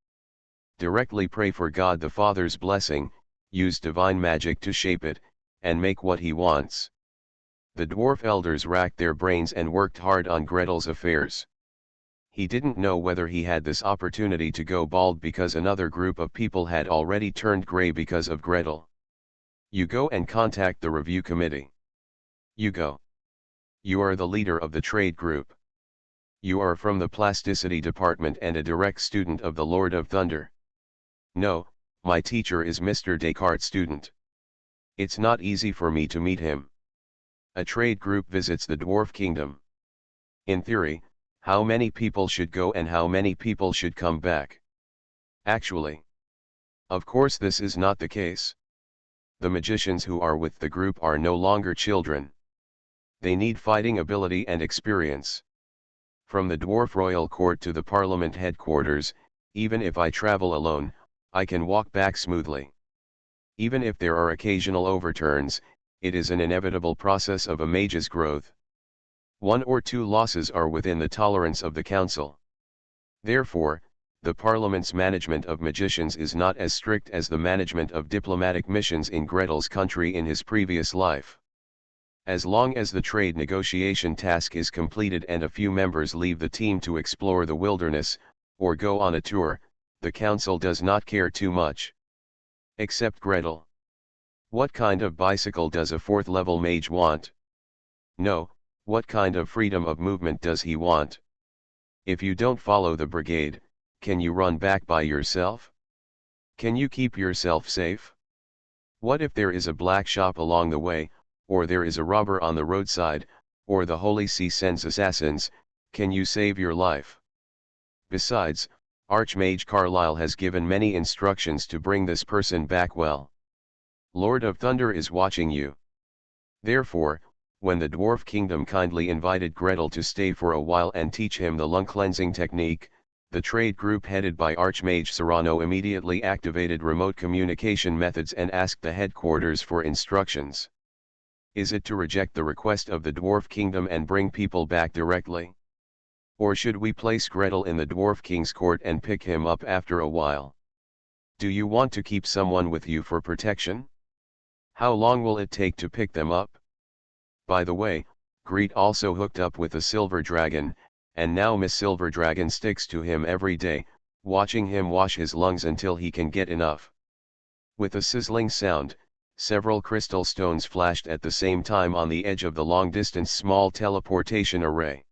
Directly pray for God the Father's blessing, use divine magic to shape it, and make what he wants. The dwarf elders racked their brains and worked hard on Gretel's affairs. He didn't know whether he had this opportunity to go bald because another group of people had already turned grey because of Gretel. You go and contact the review committee. You go. You are the leader of the trade group. You are from the plasticity department and a direct student of the Lord of Thunder. No, my teacher is Mr. Descartes' student. It's not easy for me to meet him. A trade group visits the dwarf kingdom. In theory, how many people should go and how many people should come back? Actually, of course this is not the case. The magicians who are with the group are no longer children. They need fighting ability and experience. From the dwarf royal court to the parliament headquarters, even if I travel alone, I can walk back smoothly. Even if there are occasional overturns, it is an inevitable process of a mage's growth. 1 or 2 losses are within the tolerance of the council. Therefore, the Parliament's management of magicians is not as strict as the management of diplomatic missions in Gretel's country in his previous life. As long as the trade negotiation task is completed and a few members leave the team to explore the wilderness, or go on a tour, the council does not care too much. Except Gretel. What kind of bicycle does a 4th level mage want? No, what kind of freedom of movement does he want? If you don't follow the brigade, can you run back by yourself? Can you keep yourself safe? What if there is a black shop along the way, or there is a robber on the roadside, or the Holy See sends assassins, can you save your life? Besides, Archmage Carlyle has given many instructions to bring this person back well. Lord of Thunder is watching you. Therefore, when the dwarf kingdom kindly invited Gretel to stay for a while and teach him the lung cleansing technique, the trade group headed by Archmage Serrano immediately activated remote communication methods and asked the headquarters for instructions. Is it to reject the request of the dwarf kingdom and bring people back directly? Or should we place Gretel in the dwarf king's court and pick him up after a while? Do you want to keep someone with you for protection? How long will it take to pick them up? By the way, Greet also hooked up with a silver dragon, and now Miss Silver Dragon sticks to him every day, watching him wash his lungs until he can get enough. With a sizzling sound, several crystal stones flashed at the same time on the edge of the long-distance small teleportation array.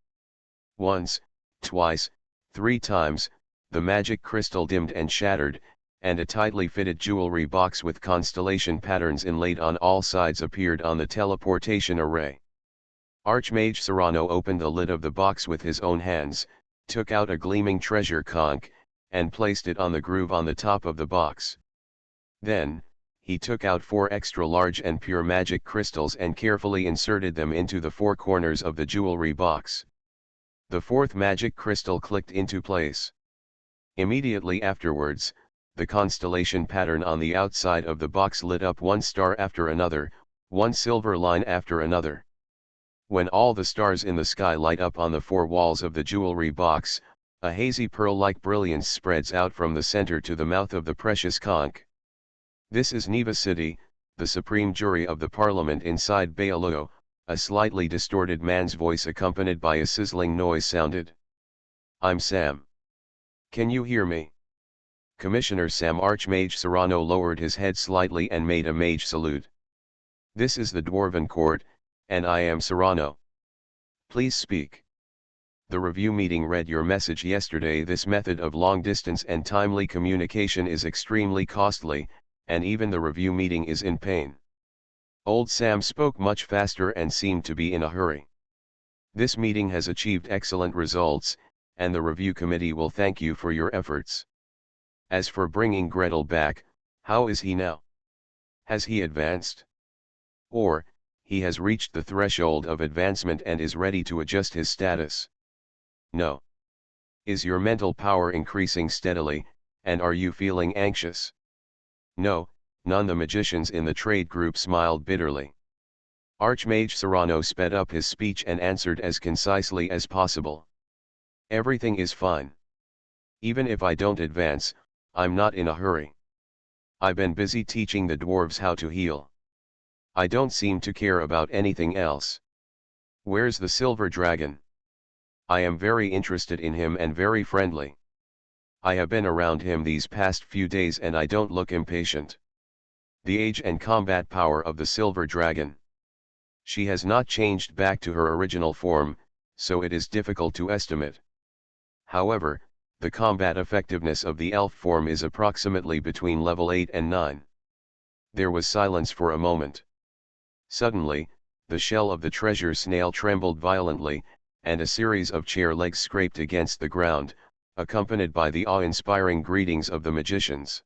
Once, twice, 3 times, the magic crystal dimmed and shattered, and a tightly fitted jewelry box with constellation patterns inlaid on all sides appeared on the teleportation array. Archmage Serrano opened the lid of the box with his own hands, took out a gleaming treasure conch, and placed it on the groove on the top of the box. Then, he took out 4 extra large and pure magic crystals and carefully inserted them into the 4 corners of the jewelry box. The 4th magic crystal clicked into place. Immediately afterwards, the constellation pattern on the outside of the box lit up one star after another, one silver line after another. When all the stars in the sky light up on the 4 walls of the jewelry box, a hazy pearl-like brilliance spreads out from the center to the mouth of the precious conch. This is Neva City, the supreme jury of the parliament inside Bailou, a slightly distorted man's voice accompanied by a sizzling noise sounded. I'm Sam. Can you hear me? Commissioner Sam. Archmage Serrano lowered his head slightly and made a mage salute. This is the Dwarven Court, and I am Serrano. Please speak. The review meeting read your message yesterday. This method of long-distance and timely communication is extremely costly, and even the review meeting is in pain. Old Sam spoke much faster and seemed to be in a hurry. This meeting has achieved excellent results, and the review committee will thank you for your efforts. As for bringing Gretel back, how is he now? Has he advanced? Or, he has reached the threshold of advancement and is ready to adjust his status? No. Is your mental power increasing steadily, and are you feeling anxious? No, none. The magicians in the trade group smiled bitterly. Archmage Serrano sped up his speech and answered as concisely as possible. Everything is fine. Even if I don't advance, I'm not in a hurry. I've been busy teaching the dwarves how to heal. I don't seem to care about anything else. Where's the silver dragon? I am very interested in him and very friendly. I have been around him these past few days and I don't look impatient. The age and combat power of the silver dragon. She has not changed back to her original form, so it is difficult to estimate. However, the combat effectiveness of the elf form is approximately between level 8 and 9. There was silence for a moment. Suddenly, the shell of the treasure snail trembled violently, and a series of chair legs scraped against the ground, accompanied by the awe-inspiring greetings of the magicians.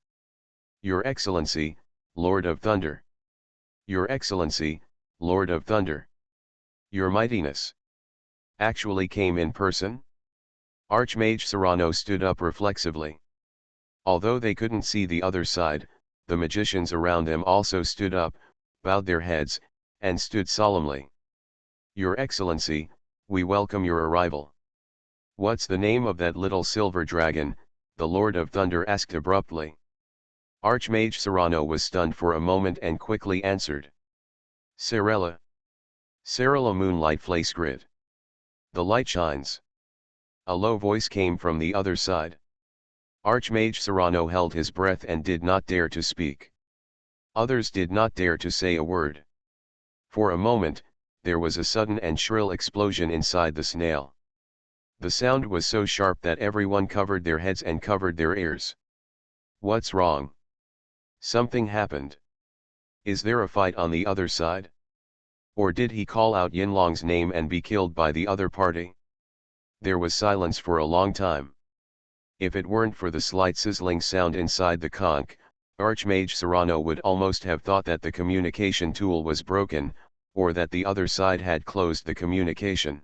Your Excellency, Lord of Thunder. Your Excellency, Lord of Thunder. Your Mightiness. Actually came in person? Archmage Serrano stood up reflexively. Although they couldn't see the other side, the magicians around them also stood up, bowed their heads, and stood solemnly. Your Excellency, we welcome your arrival. What's the name of that little silver dragon? The Lord of Thunder asked abruptly. Archmage Serrano was stunned for a moment and quickly answered. Sarella. Sarella Moonlight Flacegrid. The light shines. A low voice came from the other side. Archmage Serrano held his breath and did not dare to speak. Others did not dare to say a word. For a moment, there was a sudden and shrill explosion inside the snail. The sound was so sharp that everyone covered their heads and covered their ears. What's wrong? Something happened. Is there a fight on the other side? Or did he call out Yinlong's name and be killed by the other party? There was silence for a long time. If it weren't for the slight sizzling sound inside the conch, Archmage Serrano would almost have thought that the communication tool was broken, or that the other side had closed the communication.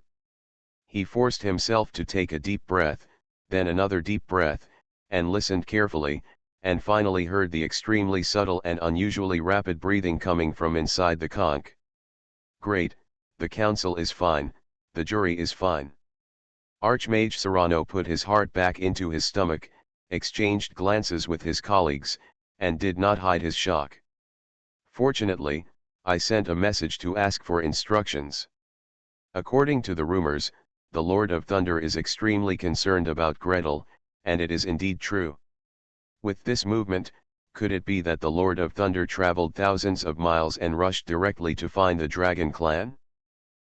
He forced himself to take a deep breath, then another deep breath, and listened carefully, and finally heard the extremely subtle and unusually rapid breathing coming from inside the conch. Great, the council is fine, the jury is fine. Archmage Serrano put his heart back into his stomach, exchanged glances with his colleagues, and did not hide his shock. Fortunately, I sent a message to ask for instructions. According to the rumors, the Lord of Thunder is extremely concerned about Gretel, and it is indeed true. With this movement, could it be that the Lord of Thunder traveled thousands of miles and rushed directly to find the Dragon Clan?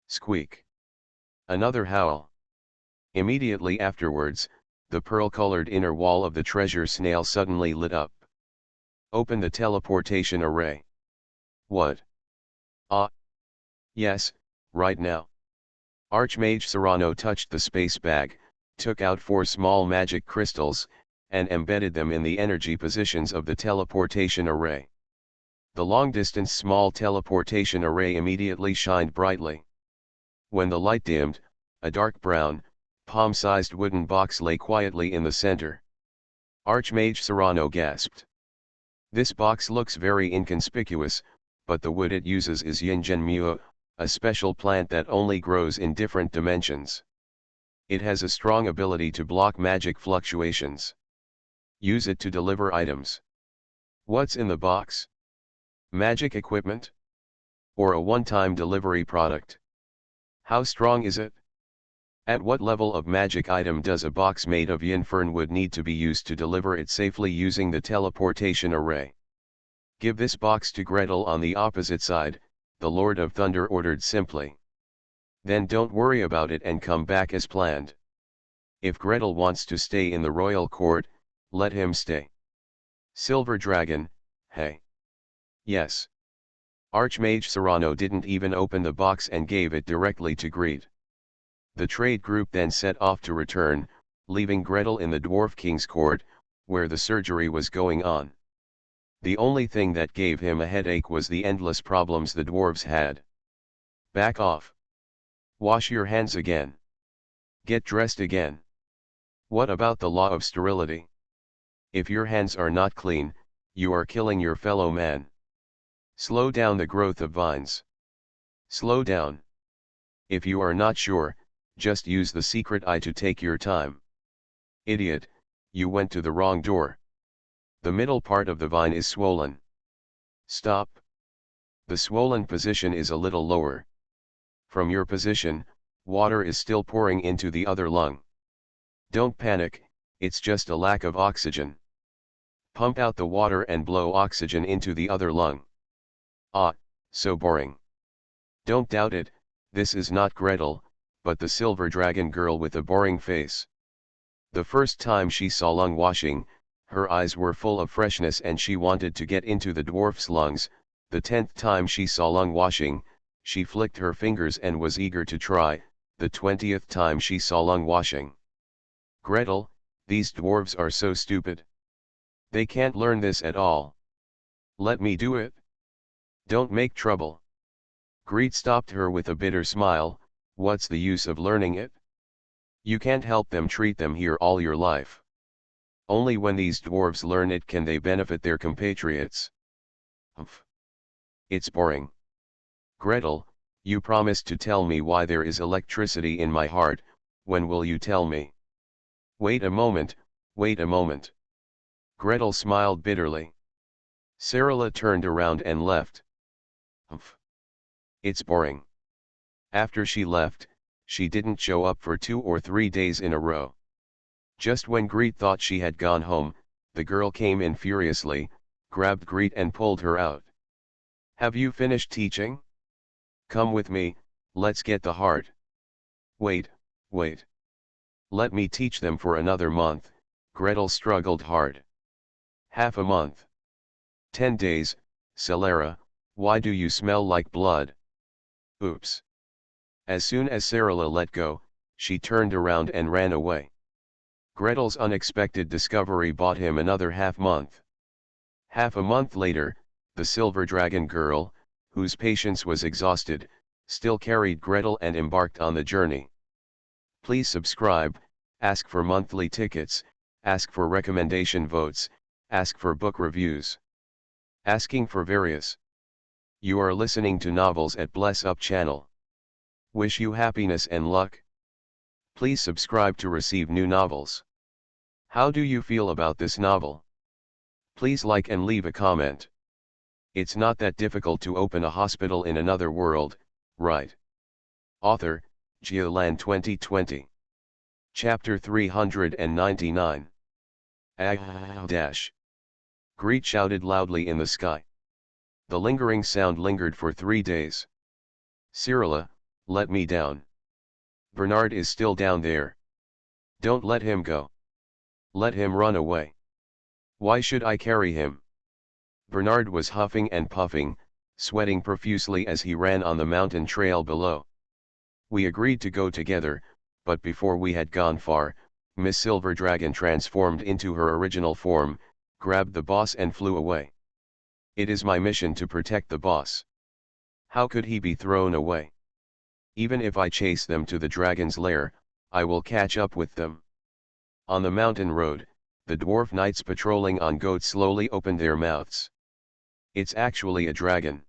Squeak. Another howl. Immediately afterwards, the pearl-colored inner wall of the treasure snail suddenly lit up. Open the teleportation array. What? Ah. Yes, right now. Archmage Serrano touched the space bag, took out 4 small magic crystals, and embedded them in the energy positions of the teleportation array. The long-distance small teleportation array immediately shined brightly. When the light dimmed, a dark brown, palm-sized wooden box lay quietly in the center. Archmage Serrano gasped. This box looks very inconspicuous, but the wood it uses is Yinzhen, a special plant that only grows in different dimensions. It has a strong ability to block magic fluctuations. Use it to deliver items. What's in the box? Magic equipment? Or a one-time delivery product? How strong is it? At what level of magic item does a box made of Yinfernwood need to be used to deliver it safely using the teleportation array? Give this box to Gretel on the opposite side, the Lord of Thunder ordered simply. Then don't worry about it and come back as planned. If Gretel wants to stay in the royal court, let him stay. Silver Dragon, hey. Yes. Archmage Serrano didn't even open the box and gave it directly to Greet. The trade group then set off to return, leaving Gretel in the Dwarf King's court, where the surgery was going on. The only thing that gave him a headache was the endless problems the dwarves had. Back off. Wash your hands again. Get dressed again. What about the law of sterility? If your hands are not clean, you are killing your fellow man. Slow down the growth of vines. Slow down. If you are not sure, just use the secret eye to take your time. Idiot, you went to the wrong door. The middle part of the vine is swollen. Stop. The swollen position is a little lower. From your position, water is still pouring into the other lung. Don't panic, it's just a lack of oxygen. Pump out the water and blow oxygen into the other lung. Ah, so boring. Don't doubt it, this is not Gretel, but the silver dragon girl with a boring face. The first time she saw lung washing, her eyes were full of freshness and she wanted to get into the dwarf's lungs. The 10th time she saw lung washing, she flicked her fingers and was eager to try. The 20th time she saw lung washing. Gretel, these dwarves are so stupid. They can't learn this at all. Let me do it. Don't make trouble. Greet stopped her with a bitter smile. What's the use of learning it? You can't help them treat them here all your life. Only when these dwarves learn it can they benefit their compatriots. Humph. It's boring. Gretel, you promised to tell me why there is electricity in my heart. When will you tell me? Wait a moment, wait a moment. Gretel smiled bitterly. Sarala turned around and left. Humph. It's boring. After she left, she didn't show up for 2 or 3 days in a row. Just when Greet thought she had gone home, the girl came in furiously, grabbed Greet and pulled her out. Have you finished teaching? Come with me, let's get the heart. Wait, wait. Let me teach them for another month. Gretel struggled hard. Half a month. 10 days, Salara, why do you smell like blood? Oops. As soon as Sarala let go, she turned around and ran away. Gretel's unexpected discovery bought him another half-month. Half a month later, the silver dragon girl, whose patience was exhausted, still carried Gretel and embarked on the journey. Please subscribe, ask for monthly tickets, ask for recommendation votes, ask for book reviews. Asking for various. You are listening to Novels at Bless Up channel. Wish you happiness and luck. Please subscribe to receive new novels. How do you feel about this novel? Please like and leave a comment. It's not that difficult to open a hospital in another world, right? Author, Geoland 2020. Chapter 399. Dash. Greet shouted loudly in the sky. The lingering sound lingered for 3 days. Sarala, let me down. Bernard is still down there. Don't let him go. Let him run away. Why should I carry him? Bernard was huffing and puffing, sweating profusely as he ran on the mountain trail below. We agreed to go together, but before we had gone far, Miss Silver Dragon transformed into her original form, grabbed the boss and flew away. It is my mission to protect the boss. How could he be thrown away? Even if I chase them to the dragon's lair, I will catch up with them. On the mountain road, the dwarf knights patrolling on goats slowly opened their mouths. It's actually a dragon.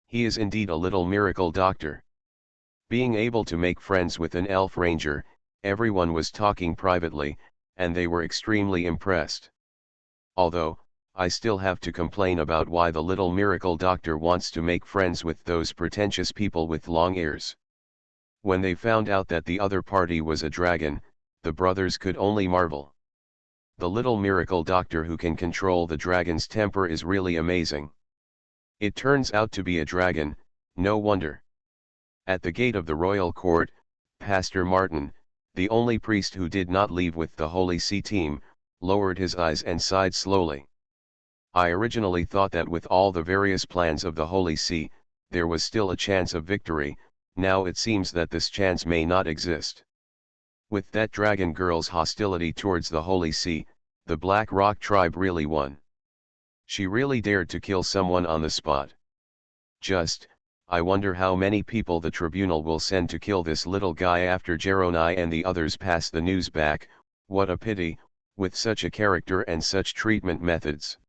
He is indeed a little miracle doctor. Being able to make friends with an elf ranger, everyone was talking privately, and they were extremely impressed. Although, I still have to complain about why the little miracle doctor wants to make friends with those pretentious people with long ears. When they found out that the other party was a dragon, the brothers could only marvel. The little miracle doctor who can control the dragon's temper is really amazing. It turns out to be a dragon, no wonder. At the gate of the royal court, Pastor Martin, the only priest who did not leave with the Holy See team, lowered his eyes and sighed slowly. I originally thought that with all the various plans of the Holy See, there was still a chance of victory. Now it seems that this chance may not exist. With that dragon girl's hostility towards the Holy See, the Black Rock tribe really won. She really dared to kill someone on the spot. I wonder how many people the tribunal will send to kill this little guy after Jeroni and the others pass the news back. What a pity, with such a character and such treatment methods.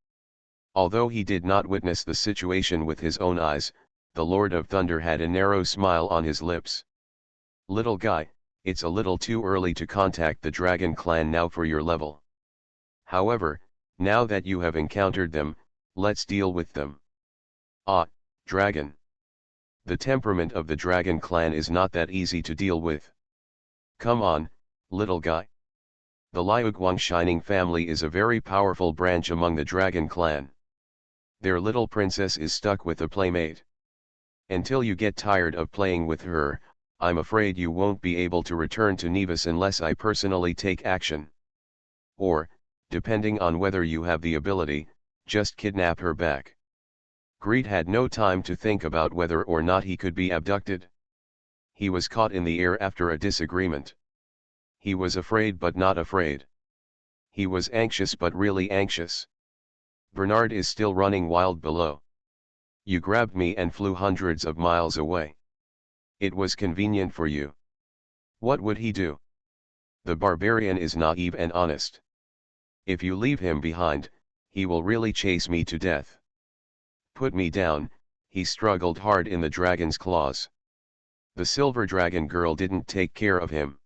Although he did not witness the situation with his own eyes, the Lord of Thunder had a narrow smile on his lips. Little guy, it's a little too early to contact the Dragon Clan now for your level. However, now that you have encountered them, let's deal with them. Ah, Dragon. The temperament of the Dragon Clan is not that easy to deal with. Come on, little guy. The Liuguang Shining family is a very powerful branch among the Dragon Clan. Their little princess is stuck with a playmate. Until you get tired of playing with her, I'm afraid you won't be able to return to Nevis unless I personally take action. Or, depending on whether you have the ability, just kidnap her back. Greed had no time to think about whether or not he could be abducted. He was caught in the air after a disagreement. He was afraid but not afraid. He was anxious but really anxious. Bernard is still running wild below. You grabbed me and flew hundreds of miles away. It was convenient for you. What would he do? The barbarian is naive and honest. If you leave him behind, he will really chase me to death. Put me down, he struggled hard in the dragon's claws. The silver dragon girl didn't take care of him.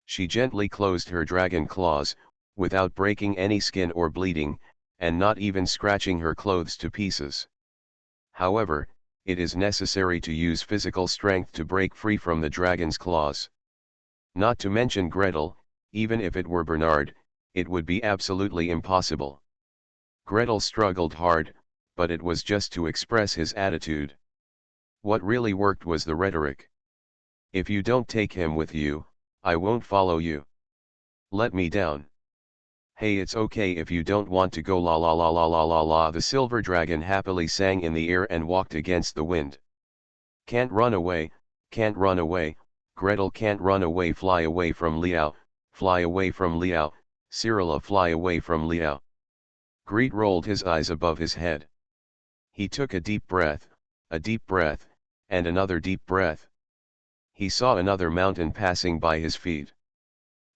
She gently closed her dragon claws, without breaking any skin or bleeding, and not even scratching her clothes to pieces. However, it is necessary to use physical strength to break free from the dragon's claws. Not to mention Gretel, even if it were Bernard, it would be absolutely impossible. Gretel struggled hard, but it was just to express his attitude. What really worked was the rhetoric. If you don't take him with you, I won't follow you. Let me down. Hey, it's okay if you don't want to go, la la la la la la la. The silver dragon happily sang in the air and walked against the wind. Can't run away, Gretel can't run away. Fly away from Liao, fly away from Liao, Cyrilla fly away from Liao. Greet rolled his eyes above his head. He took a deep breath, and another deep breath. He saw another mountain passing by his feet.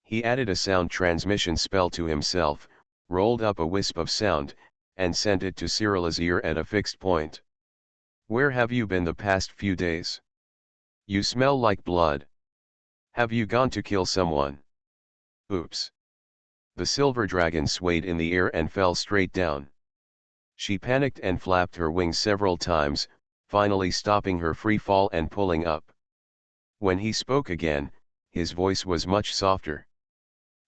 He added a sound transmission spell to himself, rolled up a wisp of sound, and sent it to Cyrilla's ear at a fixed point. Where have you been the past few days? You smell like blood. Have you gone to kill someone? Oops. The silver dragon swayed in the air and fell straight down. She panicked and flapped her wings several times, finally stopping her free fall and pulling up. When he spoke again, his voice was much softer.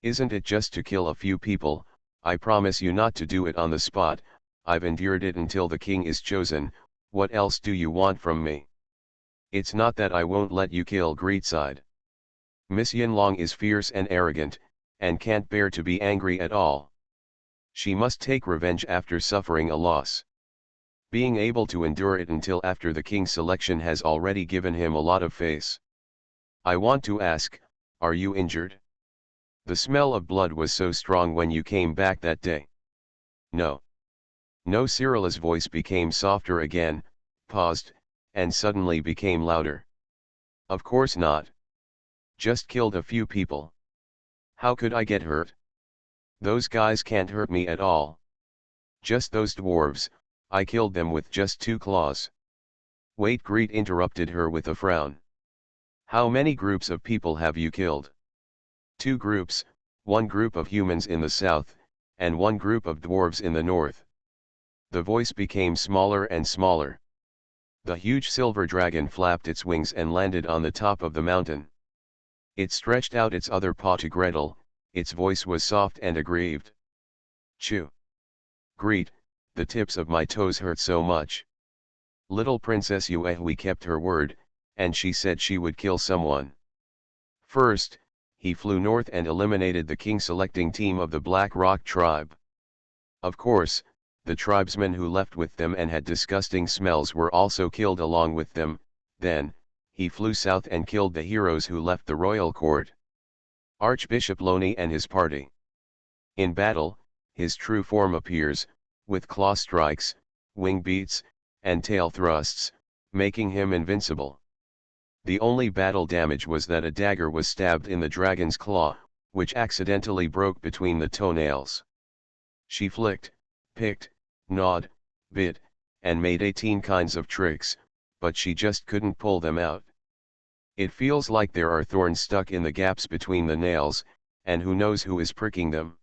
Isn't it just to kill a few people? I promise you not to do it on the spot. I've endured it until the king is chosen. What else do you want from me? It's not that I won't let you kill. Greet sighed. Miss Yinlong is fierce and arrogant, and can't bear to be angry at all. She must take revenge after suffering a loss. Being able to endure it until after the king's selection has already given him a lot of face. I want to ask, are you injured? The smell of blood was so strong when you came back that day. No. No. Cyrilla's voice became softer again, paused, and suddenly became louder. Of course not. Just killed a few people. How could I get hurt? Those guys can't hurt me at all. Just those dwarves, I killed them with just 2 claws. Wait, Greet interrupted her with a frown. How many groups of people have you killed? 2 groups, one group of humans in the south, and one group of dwarves in the north. The voice became smaller and smaller. The huge silver dragon flapped its wings and landed on the top of the mountain. It stretched out its other paw to Gretel, its voice was soft and aggrieved. Chew. Greet, the tips of my toes hurt so much. Little Princess Yuehui kept her word, and she said she would kill someone. First, he flew north and eliminated the king-selecting team of the Black Rock tribe. Of course, the tribesmen who left with them and had disgusting smells were also killed along with them. Then, he flew south and killed the heroes who left the royal court. Archbishop Loney and his party. In battle, his true form appears, with claw strikes, wing beats, and tail thrusts, making him invincible. The only battle damage was that a dagger was stabbed in the dragon's claw, which accidentally broke between the toenails. She flicked, picked, gnawed, bit, and made 18 kinds of tricks, but she just couldn't pull them out. It feels like there are thorns stuck in the gaps between the nails, and who knows who is pricking them.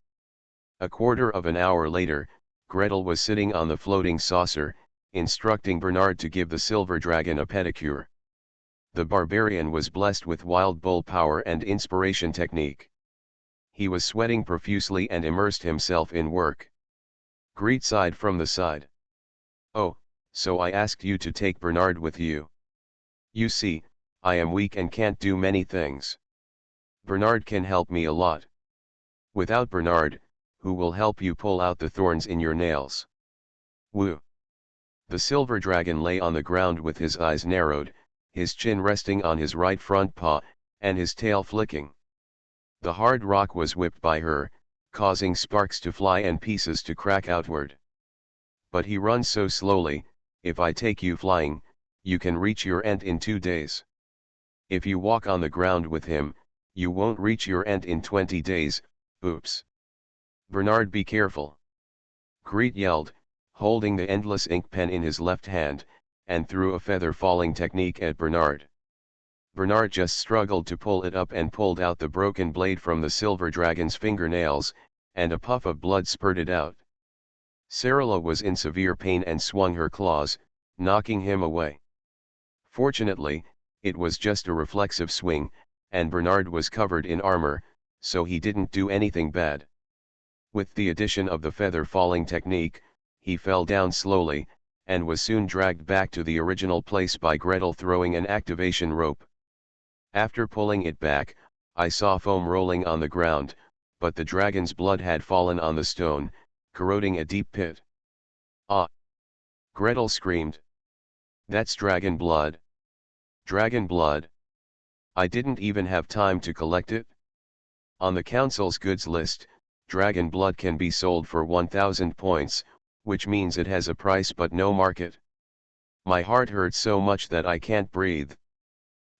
A quarter of an hour later, Gretel was sitting on the floating saucer, instructing Bernard to give the silver dragon a pedicure. The barbarian was blessed with wild bull power and inspiration technique. He was sweating profusely and immersed himself in work. Greet sighed from the side. Oh, so I asked you to take Bernard with you. You see, I am weak and can't do many things. Bernard can help me a lot. Without Bernard, who will help you pull out the thorns in your nails? Woo! The silver dragon lay on the ground with his eyes narrowed, his chin resting on his right front paw, and his tail flicking. The hard rock was whipped by her, causing sparks to fly and pieces to crack outward. But he runs so slowly, if I take you flying, you can reach your end in 2 days. If you walk on the ground with him, you won't reach your end in 20 days, oops. Bernard, be careful. Greet yelled, holding the endless ink pen in his left hand, and threw a feather falling technique at Bernard. Bernard just struggled to pull it up and pulled out the broken blade from the silver dragon's fingernails, and a puff of blood spurted out. Sarala was in severe pain and swung her claws, knocking him away. Fortunately, it was just a reflexive swing, and Bernard was covered in armor, so he didn't do anything bad. With the addition of the feather falling technique, he fell down slowly, and was soon dragged back to the original place by Gretel throwing an activation rope. After pulling it back, I saw foam rolling on the ground, but the dragon's blood had fallen on the stone, corroding a deep pit. Ah! Gretel screamed. That's dragon blood. Dragon blood. I didn't even have time to collect it. On the council's goods list, dragon blood can be sold for 1,000 points, which means it has a price but no market. My heart hurts so much that I can't breathe.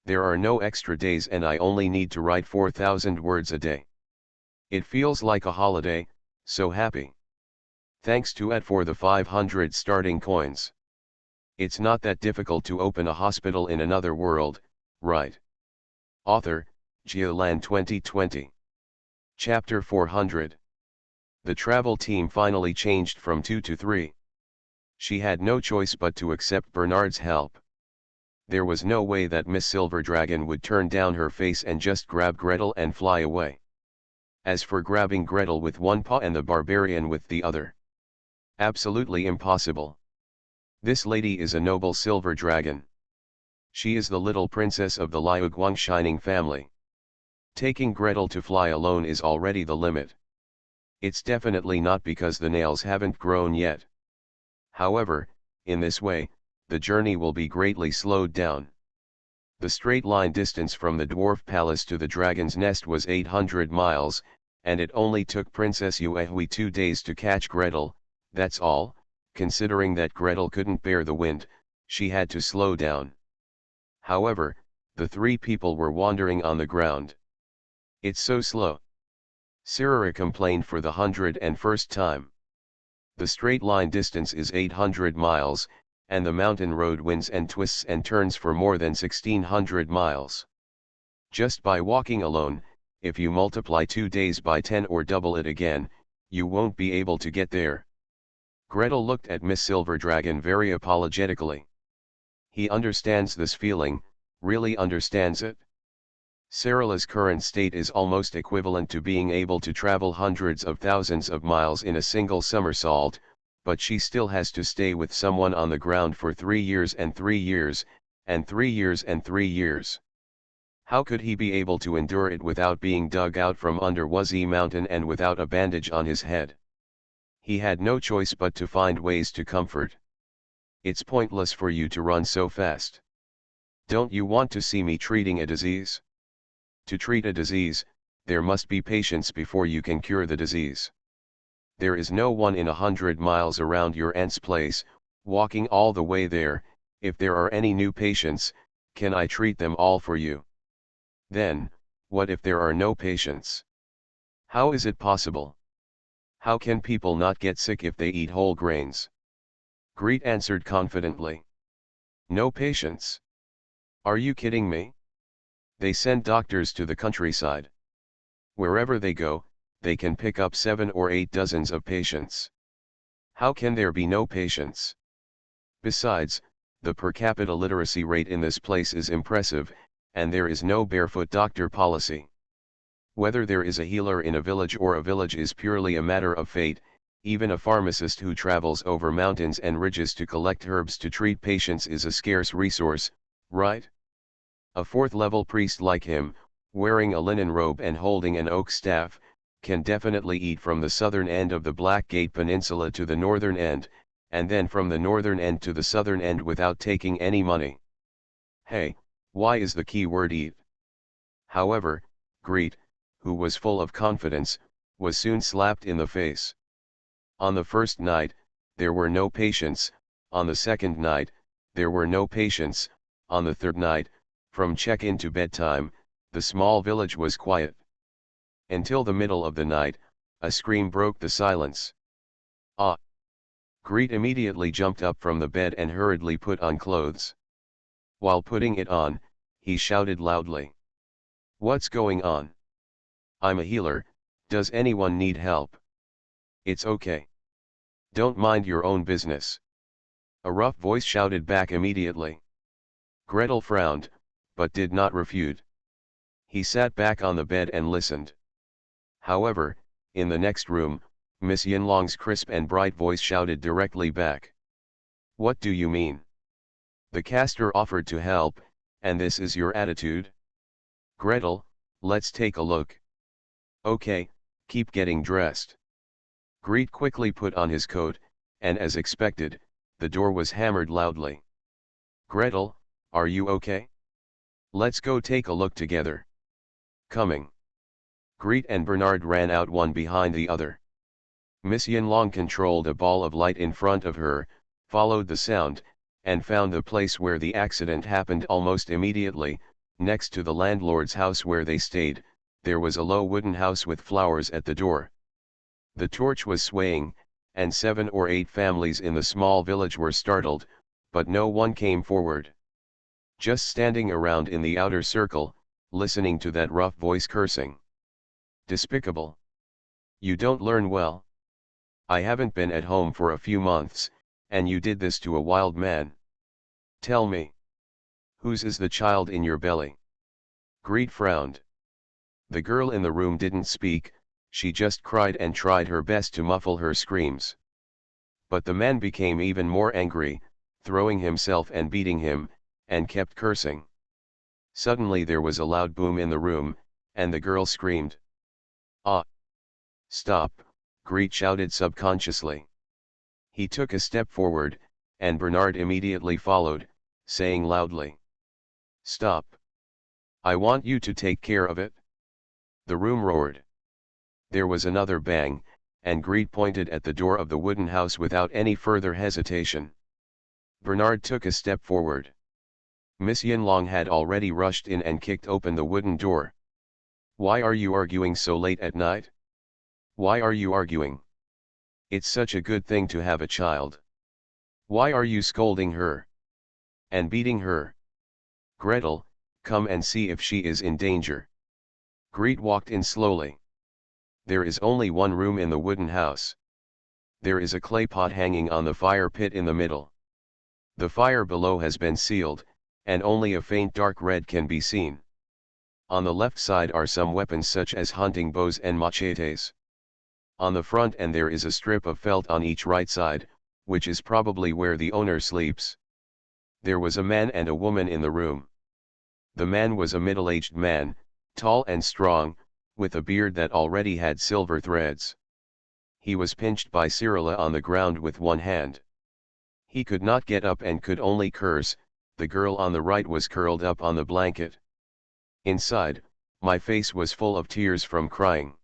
There are no extra days and I only need to write 4,000 words a day. It feels like a holiday, so happy. Thanks to Ed for the 500 starting coins. It's not that difficult to open a hospital in another world, right? Author, Geoland 2020. Chapter 400. The travel team finally changed from 2 to 3. She had no choice but to accept Bernard's help. There was no way that Miss Silver Dragon would turn down her face and just grab Gretel and fly away. As for grabbing Gretel with one paw and the barbarian with the other, absolutely impossible. This lady is a noble silver dragon. She is the little princess of the Liu Guang Shining family. Taking Gretel to fly alone is already the limit. It's definitely not because the nails haven't grown yet. However, in this way, the journey will be greatly slowed down. The straight line distance from the dwarf palace to the dragon's nest was 800 miles, and it only took Princess Yuehui 2 days to catch Gretel. That's all. Considering that Gretel couldn't bear the wind, she had to slow down. However, the 3 people were wandering on the ground. It's so slow. Sarara complained for the 101st time. The straight line distance is 800 miles, and the mountain road winds and twists and turns for more than 1,600 miles. Just by walking alone, if you multiply 2 days by 10 or double it again, you won't be able to get there. Gretel looked at Miss Silverdragon very apologetically. He understands this feeling, really understands it. Sarala's current state is almost equivalent to being able to travel hundreds of thousands of miles in a single somersault, but she still has to stay with someone on the ground for 3 years and 3 years, and 3 years and 3 years. How could he be able to endure it without being dug out from under Wuzzy Mountain and without a bandage on his head? He had no choice but to find ways to comfort. It's pointless for you to run so fast. Don't you want to see me treating a disease? To treat a disease, there must be patience before you can cure the disease. There is no one in 100 miles around your aunt's place, walking all the way there. If there are any new patients, can I treat them all for you? Then, what if there are no patients? How is it possible? How can people not get sick if they eat whole grains? Greet answered confidently. No patients? Are you kidding me? They send doctors to the countryside. Wherever they go, they can pick up 7 or 8 dozens of patients. How can there be no patients? Besides, the per capita literacy rate in this place is impressive, and there is no barefoot doctor policy. Whether there is a healer in a village or a village is purely a matter of fate. Even a pharmacist who travels over mountains and ridges to collect herbs to treat patients is a scarce resource, right? A 4th-level priest like him, wearing a linen robe and holding an oak staff, can definitely eat from the southern end of the Blackgate Peninsula to the northern end, and then from the northern end to the southern end without taking any money. Hey, why is the key word eat? However, Greet, who was full of confidence, was soon slapped in the face. On the first night, there were no patients. On the second night, there were no patients. On the third night, from check-in to bedtime, the small village was quiet. Until the middle of the night, a scream broke the silence. Ah! Greet immediately jumped up from the bed and hurriedly put on clothes. While putting it on, he shouted loudly. What's going on? I'm a healer, does anyone need help? It's okay. Don't mind your own business. A rough voice shouted back immediately. Gretel frowned, but did not refute. He sat back on the bed and listened. However, in the next room, Miss Yinlong's crisp and bright voice shouted directly back. What do you mean? The caster offered to help, and this is your attitude? Gretel, let's take a look. Okay, keep getting dressed. Greet quickly put on his coat, and as expected, the door was hammered loudly. Gretel, are you okay? Let's go take a look together. Coming. Greet and Bernard ran out one behind the other. Miss Yinlong controlled a ball of light in front of her, followed the sound, and found the place where the accident happened almost immediately. Next to the landlord's house where they stayed, there was a low wooden house with flowers at the door. The torch was swaying, and 7 or 8 families in the small village were startled, but no one came forward. Just standing around in the outer circle, listening to that rough voice cursing. Despicable. You don't learn well. I haven't been at home for a few months, and you did this to a wild man. Tell me. Whose is the child in your belly? Greet frowned. The girl in the room didn't speak, she just cried and tried her best to muffle her screams. But the man became even more angry, throwing himself and beating him, and kept cursing. Suddenly there was a loud boom in the room, and the girl screamed. Ah! Stop, Greet shouted subconsciously. He took a step forward, and Bernard immediately followed, saying loudly. Stop. I want you to take care of it. The room roared. There was another bang, and Greet pointed at the door of the wooden house without any further hesitation. Bernard took a step forward. Miss Yinlong had already rushed in and kicked open the wooden door. Why are you arguing so late at night? Why are you arguing? It's such a good thing to have a child. Why are you scolding her? And beating her? Gretel, come and see if she is in danger. Greet walked in slowly. There is only one room in the wooden house. There is a clay pot hanging on the fire pit in the middle. The fire below has been sealed, and only a faint dark red can be seen. On the left side are some weapons such as hunting bows and machetes. On the front end there is a strip of felt on each right side, which is probably where the owner sleeps. There was a man and a woman in the room. The man was a middle-aged man, tall and strong, with a beard that already had silver threads. He was pinched by Cyrilla on the ground with one hand. He could not get up and could only curse. The girl on the right was curled up on the blanket. Inside, my face was full of tears from crying.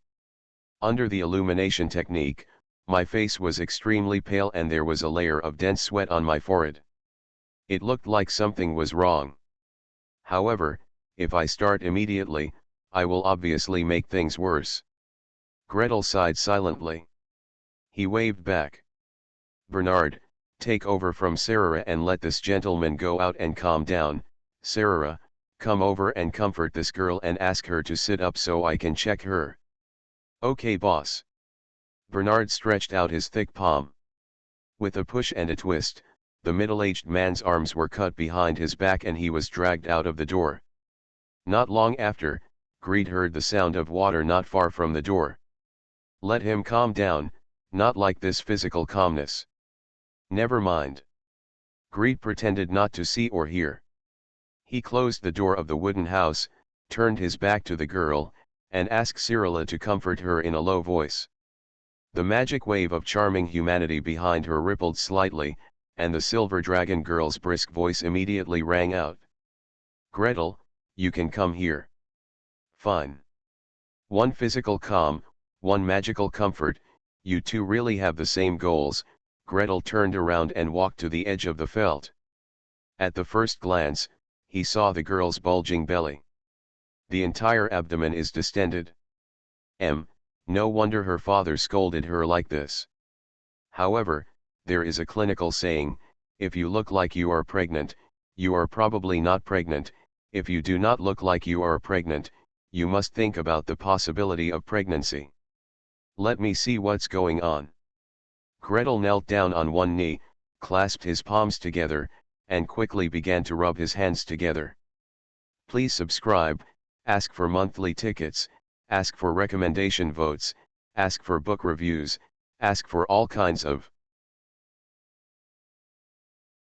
Under the illumination technique, my face was extremely pale and there was a layer of dense sweat on my forehead. It looked like something was wrong. However, if I start immediately, I will obviously make things worse. Gretel sighed silently. He waved back. Bernard, take over from Sarah and let this gentleman go out and calm down. Sarah, come over and comfort this girl and ask her to sit up so I can check her. Okay, boss. Bernard stretched out his thick palm. With a push and a twist, the middle-aged man's arms were cut behind his back and he was dragged out of the door. Not long after, Greed heard the sound of water not far from the door. Let him calm down, not like this physical calmness. Never mind. Greed pretended not to see or hear. He closed the door of the wooden house, turned his back to the girl, and asked Cyrilla to comfort her in a low voice. The magic wave of charming humanity behind her rippled slightly, and the silver dragon girl's brisk voice immediately rang out. Gretel, you can come here. Fine. One physical calm, one magical comfort, you two really have the same goals. Gretel turned around and walked to the edge of the felt. At the first glance, he saw the girl's bulging belly. The entire abdomen is distended. No wonder her father scolded her like this. However, there is a clinical saying, if you look like you are pregnant, you are probably not pregnant. If you do not look like you are pregnant, you must think about the possibility of pregnancy. Let me see what's going on. Gretel knelt down on one knee, clasped his palms together, and quickly began to rub his hands together. Please subscribe, ask for monthly tickets, ask for recommendation votes, ask for book reviews, ask for all kinds of